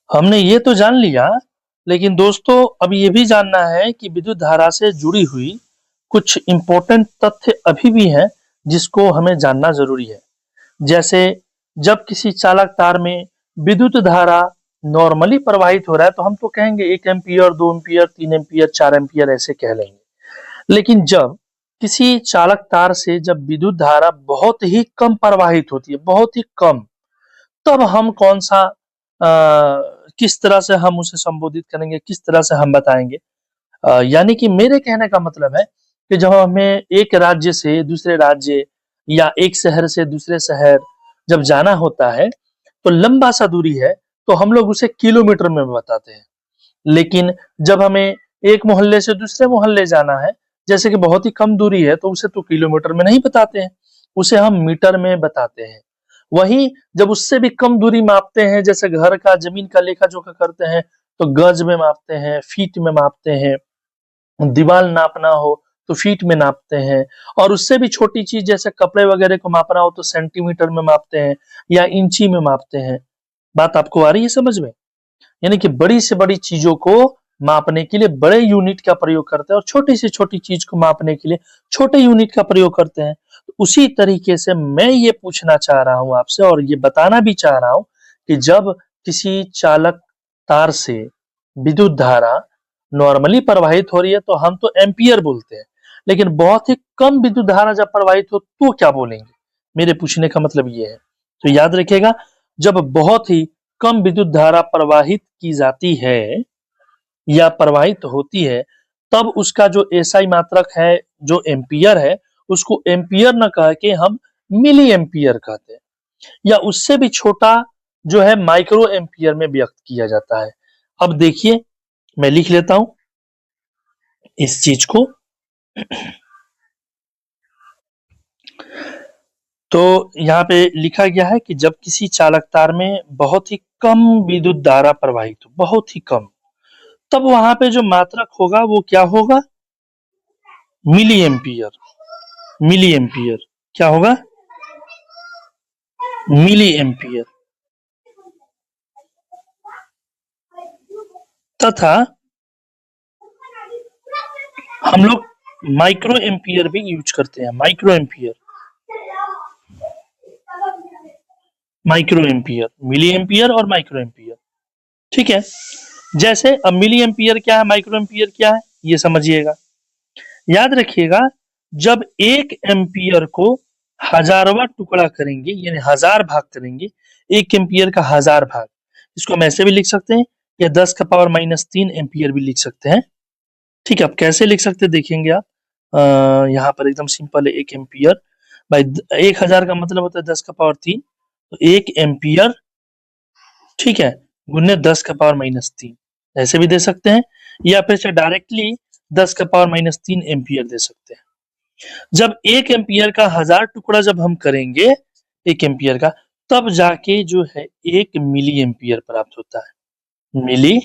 हमने ये तो जान लिया, लेकिन दोस्तों अब ये भी जानना है कि विद्युत धारा से जुड़ी हुई कुछ इंपॉर्टेंट तथ्य अभी भी हैं जिसको हमें जानना जरूरी है। जैसे जब किसी चालक तार में विद्युत धारा नॉर्मली प्रवाहित हो रहा है तो हम तो कहेंगे 1 एम्पीयर, 2 एम्पीयर, 3 एम्पीयर, 4 एम्पीयर ऐसे कह लेंगे। लेकिन जब किसी चालक तार से जब विद्युत धारा बहुत ही कम प्रवाहित होती है, बहुत ही कम, तब हम कौन सा किस तरह से हम उसे संबोधित करेंगे, किस तरह से हम बताएंगे। यानी कि मेरे कहने का मतलब है कि जब हमें एक राज्य से दूसरे राज्य या एक शहर से दूसरे शहर जब जाना होता है तो लंबा सा दूरी है तो हम लोग उसे किलोमीटर में बताते हैं। लेकिन जब हमें एक मोहल्ले से दूसरे मोहल्ले जाना है, जैसे कि बहुत ही कम दूरी है, तो उसे तो किलोमीटर में नहीं बताते हैं, उसे हम मीटर में बताते हैं। वहीं जब उससे भी कम दूरी मापते हैं, जैसे घर का जमीन का लेखा जोखा करते हैं, तो गज में मापते हैं, फीट में मापते हैं। दीवार नापना हो तो फीट में नापते हैं, और उससे भी छोटी चीज जैसे कपड़े वगैरह को मापना हो तो सेंटीमीटर में मापते हैं या इंची में मापते हैं। बात आपको आ रही है समझ में? यानी कि बड़ी से बड़ी चीजों को मापने के लिए बड़े यूनिट का प्रयोग करते हैं और छोटी से छोटी चीज को मापने के लिए छोटे यूनिट का प्रयोग करते हैं। तो उसी तरीके से मैं ये पूछना चाह रहा हूं आपसे और ये बताना भी चाह रहा हूं कि जब किसी चालक तार से विद्युत धारा नॉर्मली प्रवाहित हो रही है तो हम तो एम्पियर बोलते हैं, लेकिन बहुत ही कम विद्युत धारा जब प्रवाहित हो तो क्या बोलेंगे? मेरे पूछने का मतलब ये है। तो याद रखिएगा, जब बहुत ही कम विद्युत धारा प्रवाहित की जाती है या प्रवाहित होती है, तब उसका जो एसआई मात्रक है, जो एम्पियर है, उसको एम्पियर न कह के हम मिली एम्पियर कहते हैं, या उससे भी छोटा जो है माइक्रो एम्पियर में व्यक्त किया जाता है। अब देखिए, मैं लिख लेता हूं इस चीज को। तो यहाँ पे लिखा गया है कि जब किसी चालक तार में बहुत ही कम विद्युत धारा प्रवाहित हो, बहुत ही कम, तब वहां पे जो मात्रक होगा वो क्या होगा? Milli ampere. मिली एम्पियर क्या होगा? Milli ampere. तथा हम लोग माइक्रो एम्पियर भी यूज करते हैं। Micro ampere, micro ampere, milli ampere और माइक्रो एम्पियर। ठीक है, जैसे अब मिली एम्पियर क्या है, माइक्रो एम्पियर क्या है, ये समझिएगा। याद रखिएगा, जब एक एम्पियर को हजारवा टुकड़ा करेंगे, यानी 1000 भाग करेंगे, एक एम्पियर का 1000 भाग, इसको हम ऐसे भी लिख सकते हैं या 10 का पावर -3 एम्पियर भी लिख सकते हैं। ठीक है, अब कैसे लिख सकते हैं देखेंगे आप। यहाँ पर एकदम सिंपल है, एक एम्पियर भाई 1000 का मतलब होता है 10 का पावर 3, तो एक एम्पियर, ठीक है, गुने 10 का पावर -3, ऐसे भी दे सकते हैं, या फिर से डायरेक्टली 10 का पावर -3 एम्पियर दे सकते हैं। जब एक एम्पियर का 1000 टुकड़ा जब हम करेंगे, एक एम्पियर का, तब जाके जो है 1 मिली एम्पियर प्राप्त होता है। मिली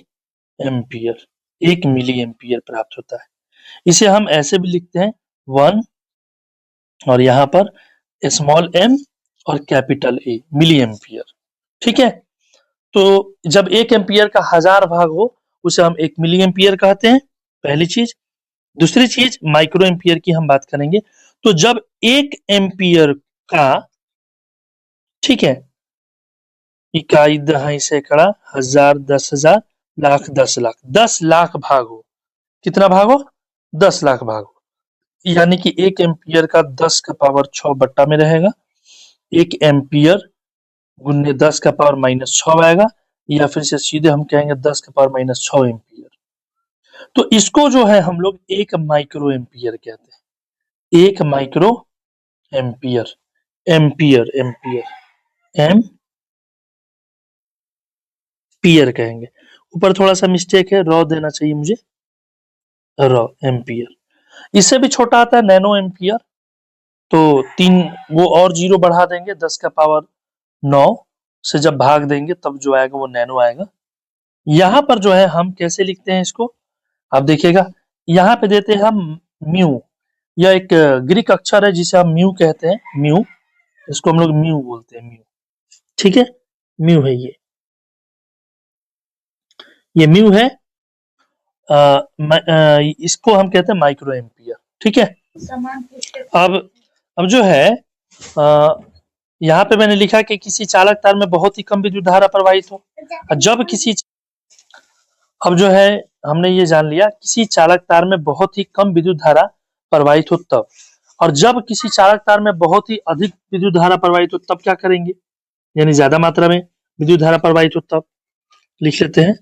एम्पियर, 1 मिली एम्पियर प्राप्त होता है। इसे हम ऐसे भी लिखते हैं 1 और यहाँ पर स्मॉल m और कैपिटल A, मिली एम्पियर। ठीक है, तो जब 1 एम्पियर का 1000 भाग हो, उसे हम 1 मिली एम्पियर कहते हैं, पहली चीज। दूसरी चीज, माइक्रो एम्पियर की हम बात करेंगे। तो जब 1 एम्पियर का, ठीक है, इकाई, दहाई, सैकड़ा, हजार, 10,000, लाख, 10 लाख, 10 लाख भाग हो, कितना भाग हो? 10 लाख भाग हो, यानी कि 1 एम्पियर का 10 का पावर 6 बट्टा में रहेगा। 1 एम्पियर गुने 10 का पावर -6 आएगा, या फिर से सीधे हम कहेंगे 10 का पावर -6 एम्पियर। तो इसको जो है हम लोग 1 माइक्रो एम्पियर कहते हैं। 1 micro ampere, ampere, ampere, ampere कहेंगे। ऊपर थोड़ा सा मिस्टेक है, रॉ देना चाहिए मुझे, रॉ, एम्पियर। इससे भी छोटा आता है नैनो एम्पियर, तो 3 वो और 0 बढ़ा देंगे, 10 का पावर 9 से जब भाग देंगे तब जो आएगा वो नैनो आएगा। यहाँ पर जो है हम कैसे लिखते हैं इसको, आप देखिएगा, यहाँ पे देते हैं हम म्यू, यह एक ग्रीक अक्षर है जिसे हम म्यू कहते हैं, म्यू, इसको हम लोग म्यू बोलते हैं, म्यू। ठीक है, म्यू है ये म्यू है। इसको हम कहते हैं माइक्रो एम्पियर। ठीक है, अब जो है यहाँ पे मैंने लिखा कि किसी चालक तार में बहुत ही कम विद्युत धारा प्रवाहित हो, जब किसी, अब जो है हमने ये जान लिया, किसी चालक तार में बहुत ही कम विद्युत धारा प्रवाहित हो तब, और जब किसी चालक तार में बहुत ही अधिक विद्युत धारा प्रवाहित हो तब क्या करेंगे, यानी ज्यादा मात्रा में विद्युत धारा प्रवाहित हो तब। लिख लेते हैं,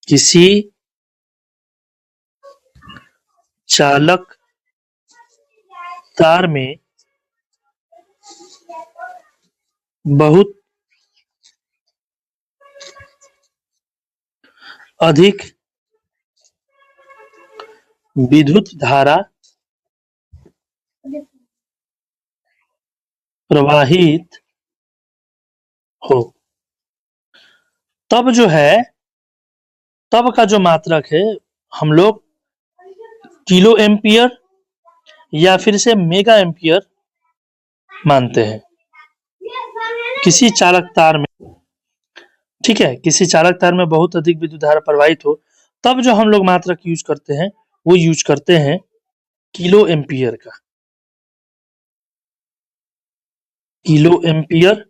किसी चालक तार में बहुत अधिक विद्युत धारा प्रवाहित हो, तब जो है, तब का जो मात्रक है हम लोग किलो एम्पियर या फिर से मेगा एम्पियर मानते हैं। किसी चालक तार में, ठीक है, किसी चालक तार में बहुत अधिक विद्युत धारा प्रवाहित हो, तब जो हम लोग मात्रक यूज करते हैं वो यूज करते हैं किलो एम्पियर का, किलो एम्पियर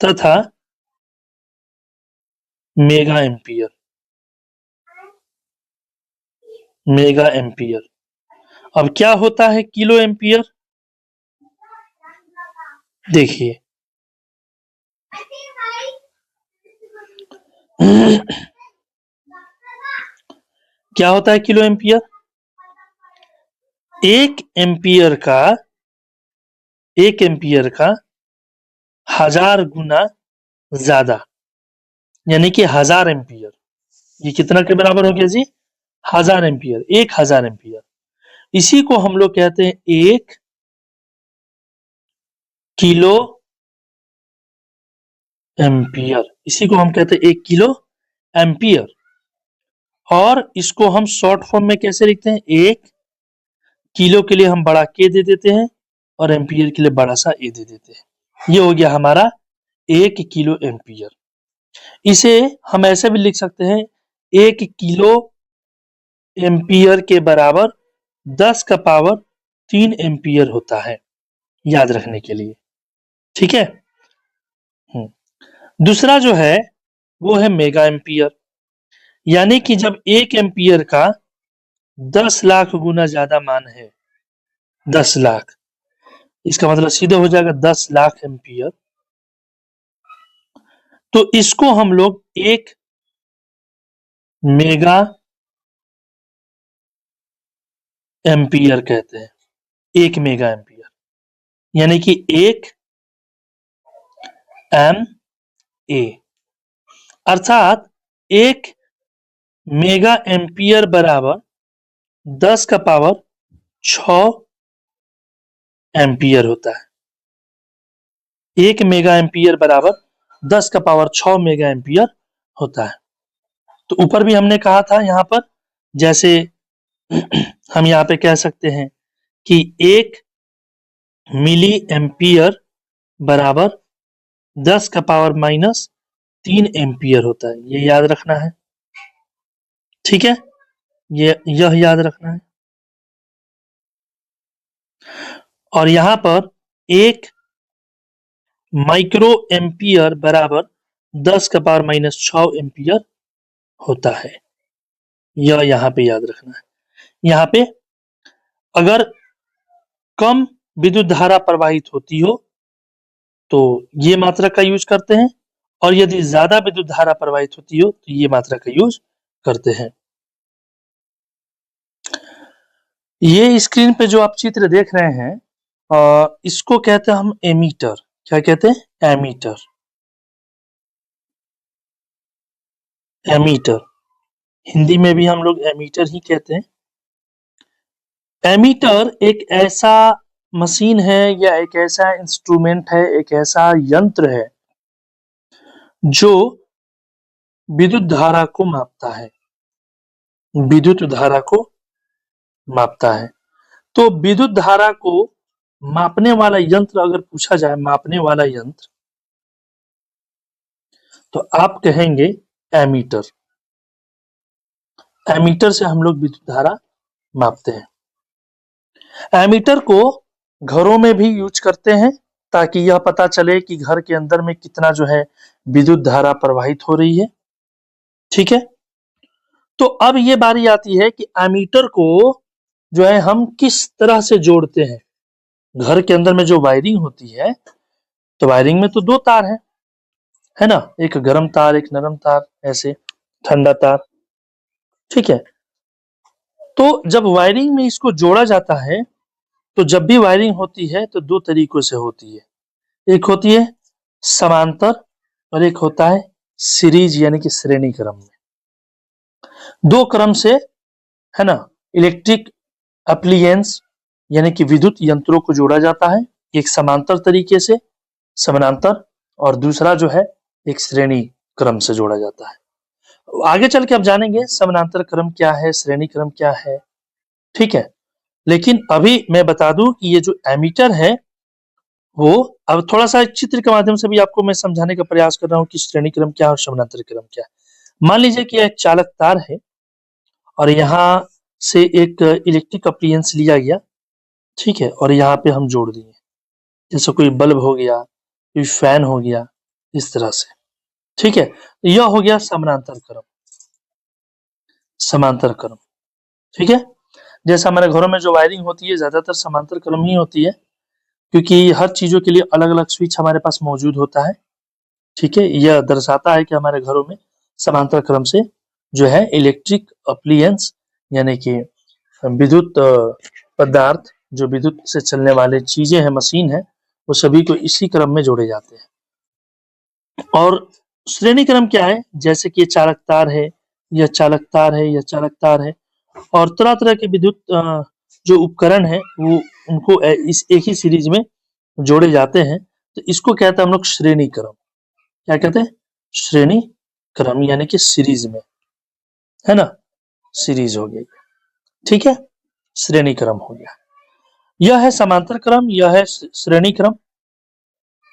तथा मेगा एम्पियर, मेगा एम्पियर। अब क्या होता है किलो एम्पियर, देखिए क्या होता है किलो एम्पियर, 1 एम्पियर का, 1 एम्पियर का 1000 गुना ज्यादा, यानी कि 1000 एम्पियर, ये कितना के बराबर हो गया जी, 1000 एम्पियर, 1000 एम्पियर। इसी को हम लोग कहते हैं 1 किलो एम्पियर। इसी को हम कहते हैं 1 किलो एम्पियर। और इसको हम शॉर्ट फॉर्म में कैसे लिखते हैं? 1 किलो के लिए हम बड़ा के दे देते हैं और एम्पियर के लिए बड़ा सा ए दे देते हैं। ये हो गया हमारा 1 किलो एम्पियर। इसे हम ऐसे भी लिख सकते हैं 1 किलो एम्पियर के बराबर 10 का पावर 3 एम्पियर होता है, याद रखने के लिए। ठीक है। दूसरा जो है वो है मेगा एम्पियर, यानी कि जब 1 एम्पियर का 10 लाख गुना ज्यादा मान है, 10 लाख, इसका मतलब सीधे हो जाएगा 10 लाख एम्पियर। तो इसको हम लोग 1 मेगा एम्पियर कहते हैं। 1 मेगा एम्पियर यानी कि 1 एम ए, अर्थात 1 मेगा एम्पियर बराबर 10 का पावर 6 एम्पियर होता है। 1 मेगा एम्पियर बराबर 10 का पावर 6 मेगा एम्पियर होता है। तो ऊपर भी हमने कहा था यहाँ पर, जैसे हम यहाँ पे कह सकते हैं कि 1 मिली एम्पियर बराबर 10 का पावर -3 एम्पियर होता है। ये याद रखना है। ठीक है, यह याद रखना है। और यहाँ पर 1 माइक्रो एम्पियर बराबर 10 का पावर -6 एम्पियर होता है। यह यहाँ पे याद रखना है। यहाँ पे अगर कम विद्युत धारा प्रवाहित होती हो तो ये मात्रा का यूज करते हैं, और यदि ज्यादा विद्युत धारा प्रवाहित होती हो तो ये मात्रा का यूज करते हैं। ये स्क्रीन पे जो आप चित्र देख रहे हैं, इसको कहते हैं हम एमीटर। क्या कहते हैं? एमीटर। एमीटर, हिंदी में भी हम लोग एमीटर ही कहते हैं। एमीटर एक ऐसा मशीन है या एक ऐसा इंस्ट्रूमेंट है, एक ऐसा यंत्र है जो विद्युत धारा को मापता है। विद्युत धारा को मापता है। तो विद्युत धारा को मापने वाला यंत्र अगर पूछा जाए, मापने वाला यंत्र, तो आप कहेंगे एमीटर। एमीटर से हम लोग विद्युत धारा मापते हैं। एमीटर को घरों में भी यूज करते हैं ताकि यह पता चले कि घर के अंदर में कितना जो है विद्युत धारा प्रवाहित हो रही है। ठीक है। तो अब ये बारी आती है कि एमीटर को जो है हम किस तरह से जोड़ते हैं। घर के अंदर में जो वायरिंग होती है, तो वायरिंग में तो 2 तार है ना, एक गर्म तार, एक नरम तार, ऐसे ठंडा तार। ठीक है। तो जब वायरिंग में इसको जोड़ा जाता है, तो जब भी वायरिंग होती है तो 2 तरीकों से होती है। एक होती है समांतर और एक होता है सीरीज, यानी कि श्रेणी क्रम में। 2 क्रम से, है ना, इलेक्ट्रिक अप्लियंस यानी कि विद्युत यंत्रों को जोड़ा जाता है। एक समांतर तरीके से, समानांतर, और दूसरा जो है एक श्रेणी क्रम से जोड़ा जाता है। आगे चल के आप जानेंगे समानांतर क्रम क्या है, श्रेणी क्रम क्या है। ठीक है। लेकिन अभी मैं बता दूं कि ये जो एमीटर है वो, अब थोड़ा सा चित्र के माध्यम से भी आपको मैं समझाने का प्रयास कर रहा हूँ कि श्रेणी क्रम क्या है और समानांतर क्रम क्या है। मान लीजिए कि यह एक चालक तार है और यहाँ से एक इलेक्ट्रिक अप्लायंस लिया गया। ठीक है। और यहाँ पे हम जोड़ दिए, जैसे कोई बल्ब हो गया, कोई फैन हो गया, इस तरह से। ठीक है। यह हो गया समानांतर क्रम। समांतर क्रम। ठीक है। जैसे हमारे घरों में जो वायरिंग होती है ज्यादातर समांतर क्रम ही होती है, क्योंकि हर चीजों के लिए अलग अलग स्विच हमारे पास मौजूद होता है। ठीक है। यह दर्शाता है कि हमारे घरों में समांतर क्रम से जो है इलेक्ट्रिक अप्लायंस यानी कि विद्युत पदार्थ, जो विद्युत से चलने वाले चीजें हैं, मशीन है, वो सभी को इसी क्रम में जोड़े जाते हैं। और श्रेणी क्रम क्या है? जैसे कि ये चालक तार है, यह चालक तार है, यह चालक तार है, और तरह-तरह के विद्युत जो उपकरण हैं वो उनको इस एक ही सीरीज में जोड़े जाते हैं। तो इसको कहते हैं हम लोग श्रेणी क्रम। क्या कहते हैं? श्रेणी क्रम यानी कि सीरीज में, है ना? सीरीज हो गई, ठीक है? श्रेणी क्रम हो गया। यह है समांतर क्रम, यह है श्रेणी क्रम।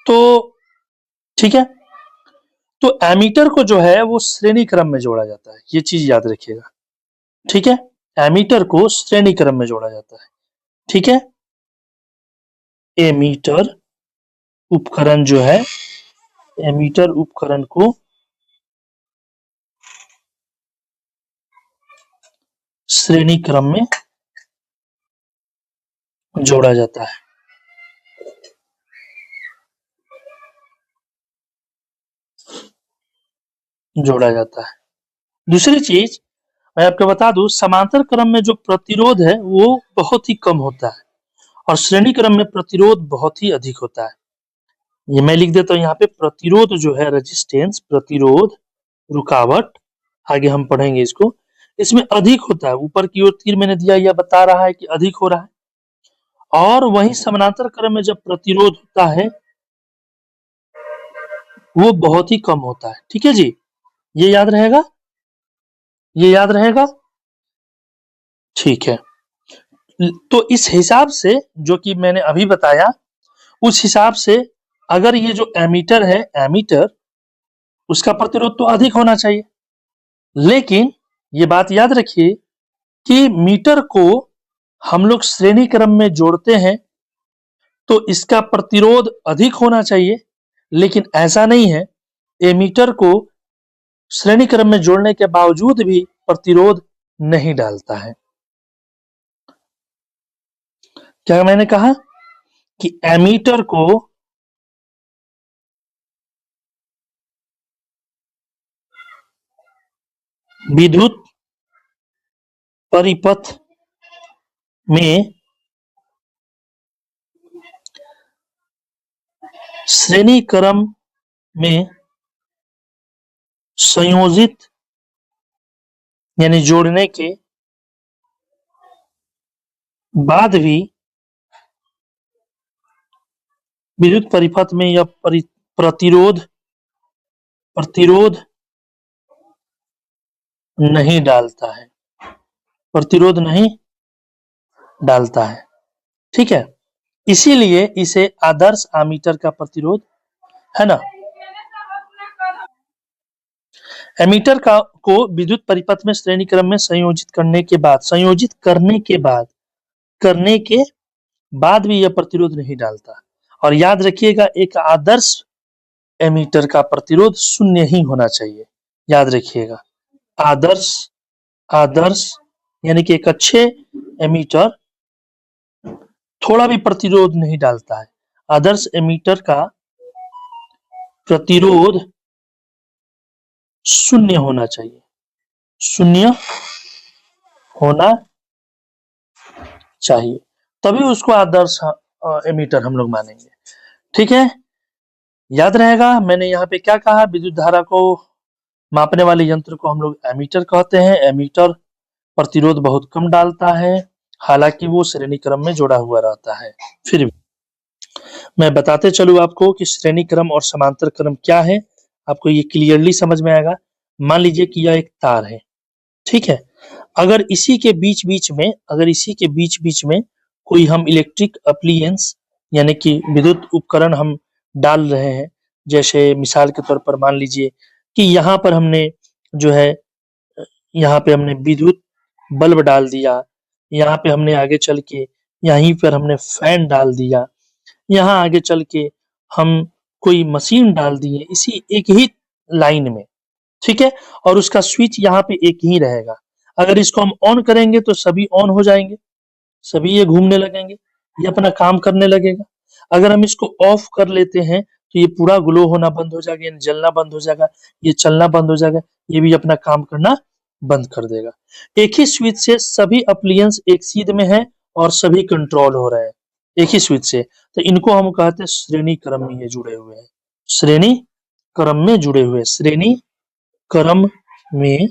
तो ठीक है, तो एमीटर को जो है वो श्रेणी क्रम में जोड़ा जाता है, ये चीज याद रखिएगा, ठीक है? एमीटर को श्रेणी क्रम में जोड़ा जाता है, ठीक है? एमीटर उपकरण जो है, एमीटर उपकरण को श्रेणी क्रम में जोड़ा जाता है। जोड़ा जाता है। दूसरी चीज मैं आपको बता दूं, समांतर क्रम में जो प्रतिरोध है वो बहुत ही कम होता है और श्रेणी क्रम में प्रतिरोध बहुत ही अधिक होता है। ये मैं लिख देता हूँ यहाँ पे, प्रतिरोध जो है, रेजिस्टेंस, प्रतिरोध, रुकावट, आगे हम पढ़ेंगे इसको, इसमें अधिक होता है। ऊपर की ओर तीर मैंने दिया, यह बता रहा है कि अधिक हो रहा है। और वहीं समानांतर क्रम में जब प्रतिरोध होता है वो बहुत ही कम होता है, ठीक है जी? ये याद रहेगा, ये याद रहेगा, ठीक है? तो इस हिसाब से जो कि मैंने अभी बताया, उस हिसाब से अगर ये जो एमीटर है, एमीटर, उसका प्रतिरोध तो अधिक होना चाहिए। लेकिन ये बात याद रखिए कि मीटर को हम लोग श्रेणी क्रम में जोड़ते हैं तो इसका प्रतिरोध अधिक होना चाहिए, लेकिन ऐसा नहीं है। एमीटर को श्रेणी क्रम में जोड़ने के बावजूद भी प्रतिरोध नहीं डालता है। क्या मैंने कहा कि एमीटर को विद्युत परिपथ में श्रेणी क्रम में संयोजित यानी जोड़ने के बाद भी विद्युत परिपथ में यह प्रतिरोध प्रतिरोध नहीं डालता है, प्रतिरोध नहीं डालता है, ठीक है? इसीलिए इसे आदर्श आमीटर का प्रतिरोध, है ना? एमीटर का को विद्युत परिपथ में श्रेणी क्रम में संयोजित करने के बाद, संयोजित करने के बाद भी यह प्रतिरोध नहीं डालता। और याद रखिएगा, एक आदर्श एमीटर का प्रतिरोध शून्य ही होना चाहिए, याद रखिएगा। आदर्श आदर्श यानी कि एक अच्छे एमीटर थोड़ा भी प्रतिरोध नहीं डालता है। आदर्श एमीटर का प्रतिरोध शून्य होना चाहिए, शून्य होना चाहिए, तभी उसको आदर्श एमीटर हम लोग मानेंगे, ठीक है? याद रहेगा मैंने यहाँ पे क्या कहा, विद्युत धारा को मापने वाले यंत्र को हम लोग एमीटर कहते हैं। एमीटर प्रतिरोध बहुत कम डालता है, हालांकि वो श्रेणी क्रम में जुड़ा हुआ रहता है। फिर भी मैं बताते चलूं आपको कि श्रेणी क्रम और समांतर क्रम क्या है, आपको ये क्लियरली समझ में आएगा। मान लीजिए कि यह एक तार है, ठीक है? अगर इसी के बीच-बीच में, अगर इसी के बीच-बीच में कोई हम इलेक्ट्रिक अप्लायंस यानी कि विद्युत उपकरण हम डाल रहे हैं, जैसे मिसाल के तौर पर मान लीजिए कि यहाँ पर हमने जो है, यहाँ पे हमने विद्युत बल्ब डाल दिया, यहाँ पे हमने आगे चल के यहीं पर हमने फैन डाल दिया, यहाँ आगे चल के हम कोई मशीन डाल दिए इसी एक ही लाइन में, ठीक है? और उसका स्विच यहाँ पे एक ही रहेगा। अगर इसको हम ऑन करेंगे तो सभी ऑन हो जाएंगे, सभी ये घूमने लगेंगे, ये अपना काम करने लगेगा। अगर हम इसको ऑफ कर लेते हैं तो ये पूरा ग्लो होना बंद हो जाएगा, यानी जलना बंद हो जाएगा, ये चलना बंद हो जाएगा, ये भी अपना काम करना बंद कर देगा। एक ही स्विच से सभी अप्लायंस एक सीध में है और सभी कंट्रोल हो रहे हैं एक ही स्विच से, तो इनको हम कहते हैं श्रेणी क्रम में ये जुड़े हुए हैं, श्रेणी क्रम में जुड़े हुए, श्रेणी क्रम में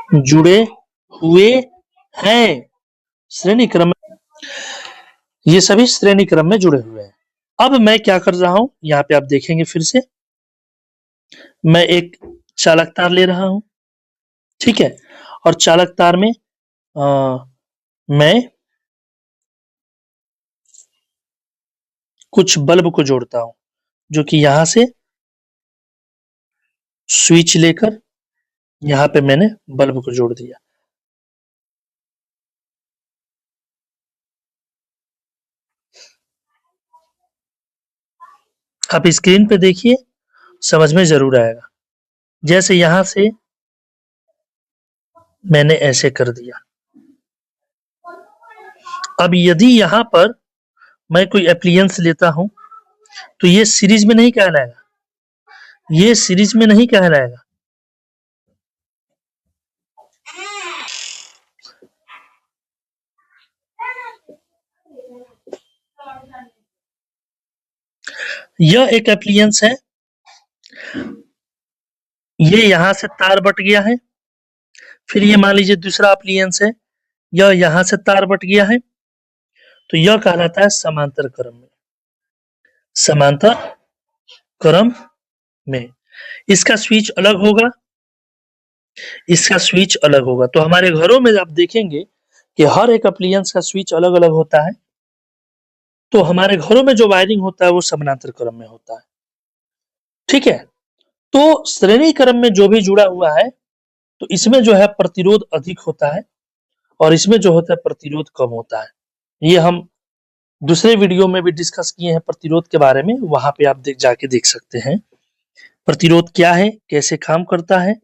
जुड़े हुए हैं। श्रेणी क्रम, ये सभी श्रेणी क्रम में जुड़े हुए हैं। अब मैं क्या कर रहा हूं, यहाँ पे आप देखेंगे फिर से मैं एक चालक तार ले रहा हूं, ठीक है, और चालक तार में मैं कुछ बल्ब को जोड़ता हूं, जो कि यहां से स्विच लेकर यहाँ पे मैंने बल्ब को जोड़ दिया। आप स्क्रीन पे देखिए, समझ में जरूर आएगा। जैसे यहां से मैंने ऐसे कर दिया। अब यदि यहाँ पर मैं कोई एप्लियंस लेता हूं तो ये सीरीज में नहीं कहलाएगा, ये सीरीज में नहीं कहलाएगा। यह एक एप्लियंस है, ये यहां से तार बट गया है, फिर ये मान लीजिए दूसरा एप्लियंस है, यह यहां से तार बट गया है, तो यह कहलाता है समांतर क्रम में। समांतर क्रम में इसका स्विच अलग होगा, इसका स्विच अलग होगा। तो हमारे घरों में आप देखेंगे कि हर एक एप्लियंस का स्विच अलग अलग होता है। तो हमारे घरों में जो वायरिंग होता है वो समानांतर क्रम में होता है, ठीक है। तो श्रेणी क्रम में जो भी जुड़ा हुआ है तो इसमें जो है प्रतिरोध अधिक होता है और इसमें जो होता है प्रतिरोध कम होता है। ये हम दूसरे वीडियो में भी डिस्कस किए हैं प्रतिरोध के बारे में, वहां पे आप जाके देख सकते हैं प्रतिरोध क्या है, कैसे काम करता है,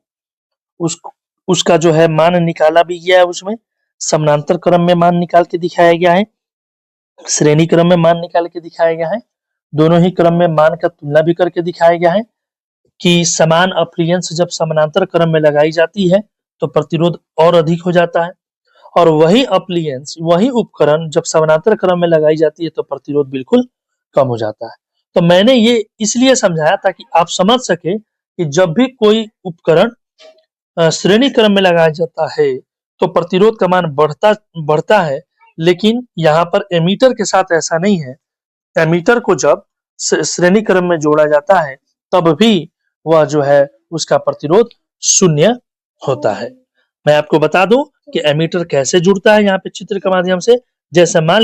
उसका जो है मान निकाला भी गया है। उसमें समानांतर क्रम में मान निकाल के दिखाया गया है, श्रेणी क्रम में मान निकाल के दिखाया गया है, दोनों ही क्रम में मान का तुलना भी करके दिखाया गया है कि समान अप्रियंस जब समानांतर क्रम में लगाई जाती है तो प्रतिरोध और अधिक हो जाता है, और वही अप्लियंस, वही उपकरण जब समानांतर क्रम में लगाई जाती है तो प्रतिरोध बिल्कुल कम हो जाता है। तो मैंने ये इसलिए समझाया ताकि आप समझ सके कि जब भी कोई उपकरण श्रेणी क्रम में लगाया जाता है तो प्रतिरोध का मान बढ़ता है, लेकिन यहाँ पर एमीटर के साथ ऐसा नहीं है। एमीटर को जब श्रेणी क्रम में जोड़ा जाता है तब भी वह जो है उसका प्रतिरोध शून्य होता है। मैं आपको बता दूं कि एमीटर कैसे जुड़ता है यहाँ पे चित्र के माध्यम से। जैसे मान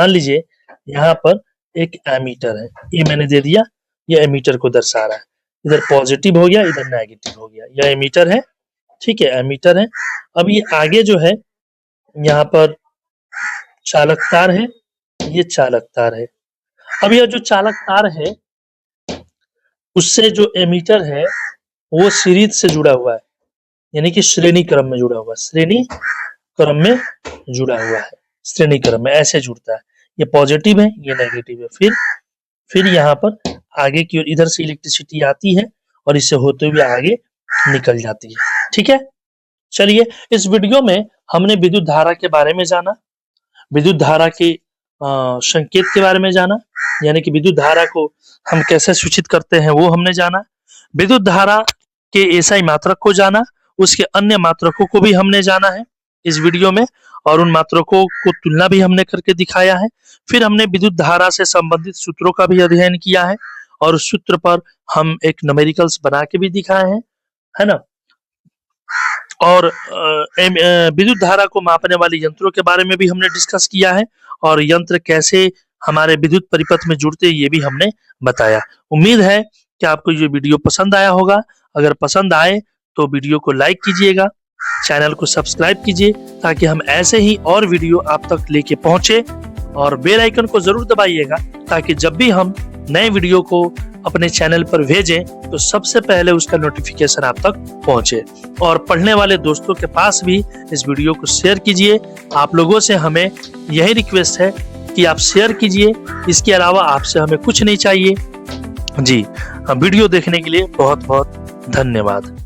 लीजिए यहाँ पर एक एमीटर है, ये मैंने दे दिया, ये एमीटर को दर्शा रहा है, इधर पॉजिटिव हो गया, इधर नेगेटिव हो गया, यह एमीटर है, ठीक है, एमीटर है। अब ये आगे जो है यहाँ पर चालक तार है, ये चालक तार है। अब यह जो चालक तार है उससे जो एमीटर है वो सीरीज से जुड़ा हुआ है, यानी कि श्रेणी क्रम में जुड़ा हुआ है, श्रेणी क्रम में जुड़ा हुआ है, श्रेणी क्रम में ऐसे जुड़ता है। ये पॉजिटिव है, ये नेगेटिव है। फिर यहाँ पर आगे की ओर इधर से इलेक्ट्रिसिटी आती है और इससे होते हुए आगे निकल जाती है, ठीक है। चलिए, इस वीडियो में हमने विद्युत धारा के बारे में जाना, विद्युत धारा के संकेत के बारे में जाना, यानी कि विद्युत धारा को हम कैसे सूचित करते हैं वो हमने जाना, विद्युत धारा के एसआई मात्रक को जाना, उसके अन्य मात्रकों को भी हमने जाना है इस वीडियो में, और उन मात्रकों को तुलना भी हमने करके दिखाया है। फिर हमने विद्युत धारा से संबंधित सूत्रों का भी अध्ययन किया है और उस सूत्र पर हम एक न्यूमेरिकल्स बना के भी दिखाए हैं, है ना। और विद्युत धारा को मापने वाले यंत्रों के बारे में भी हमने डिस्कस किया है और यंत्र कैसे हमारे विद्युत परिपथ में जुड़ते ये भी हमने बताया। उम्मीद है कि आपको ये वीडियो पसंद आया होगा। अगर पसंद आए तो वीडियो को लाइक कीजिएगा, चैनल को सब्सक्राइब कीजिए ताकि हम ऐसे ही और वीडियो आप तक लेके पहुंचे, और बेल आइकन को जरूर दबाइएगा ताकि जब भी हम नए वीडियो को अपने चैनल पर भेजें तो सबसे पहले उसका नोटिफिकेशन आप तक पहुंचे। और पढ़ने वाले दोस्तों के पास भी इस वीडियो को शेयर कीजिए। आप लोगों से हमें यही रिक्वेस्ट है कि आप शेयर कीजिए, इसके अलावा आपसे हमें कुछ नहीं चाहिए जी। वीडियो देखने के लिए बहुत बहुत धन्यवाद।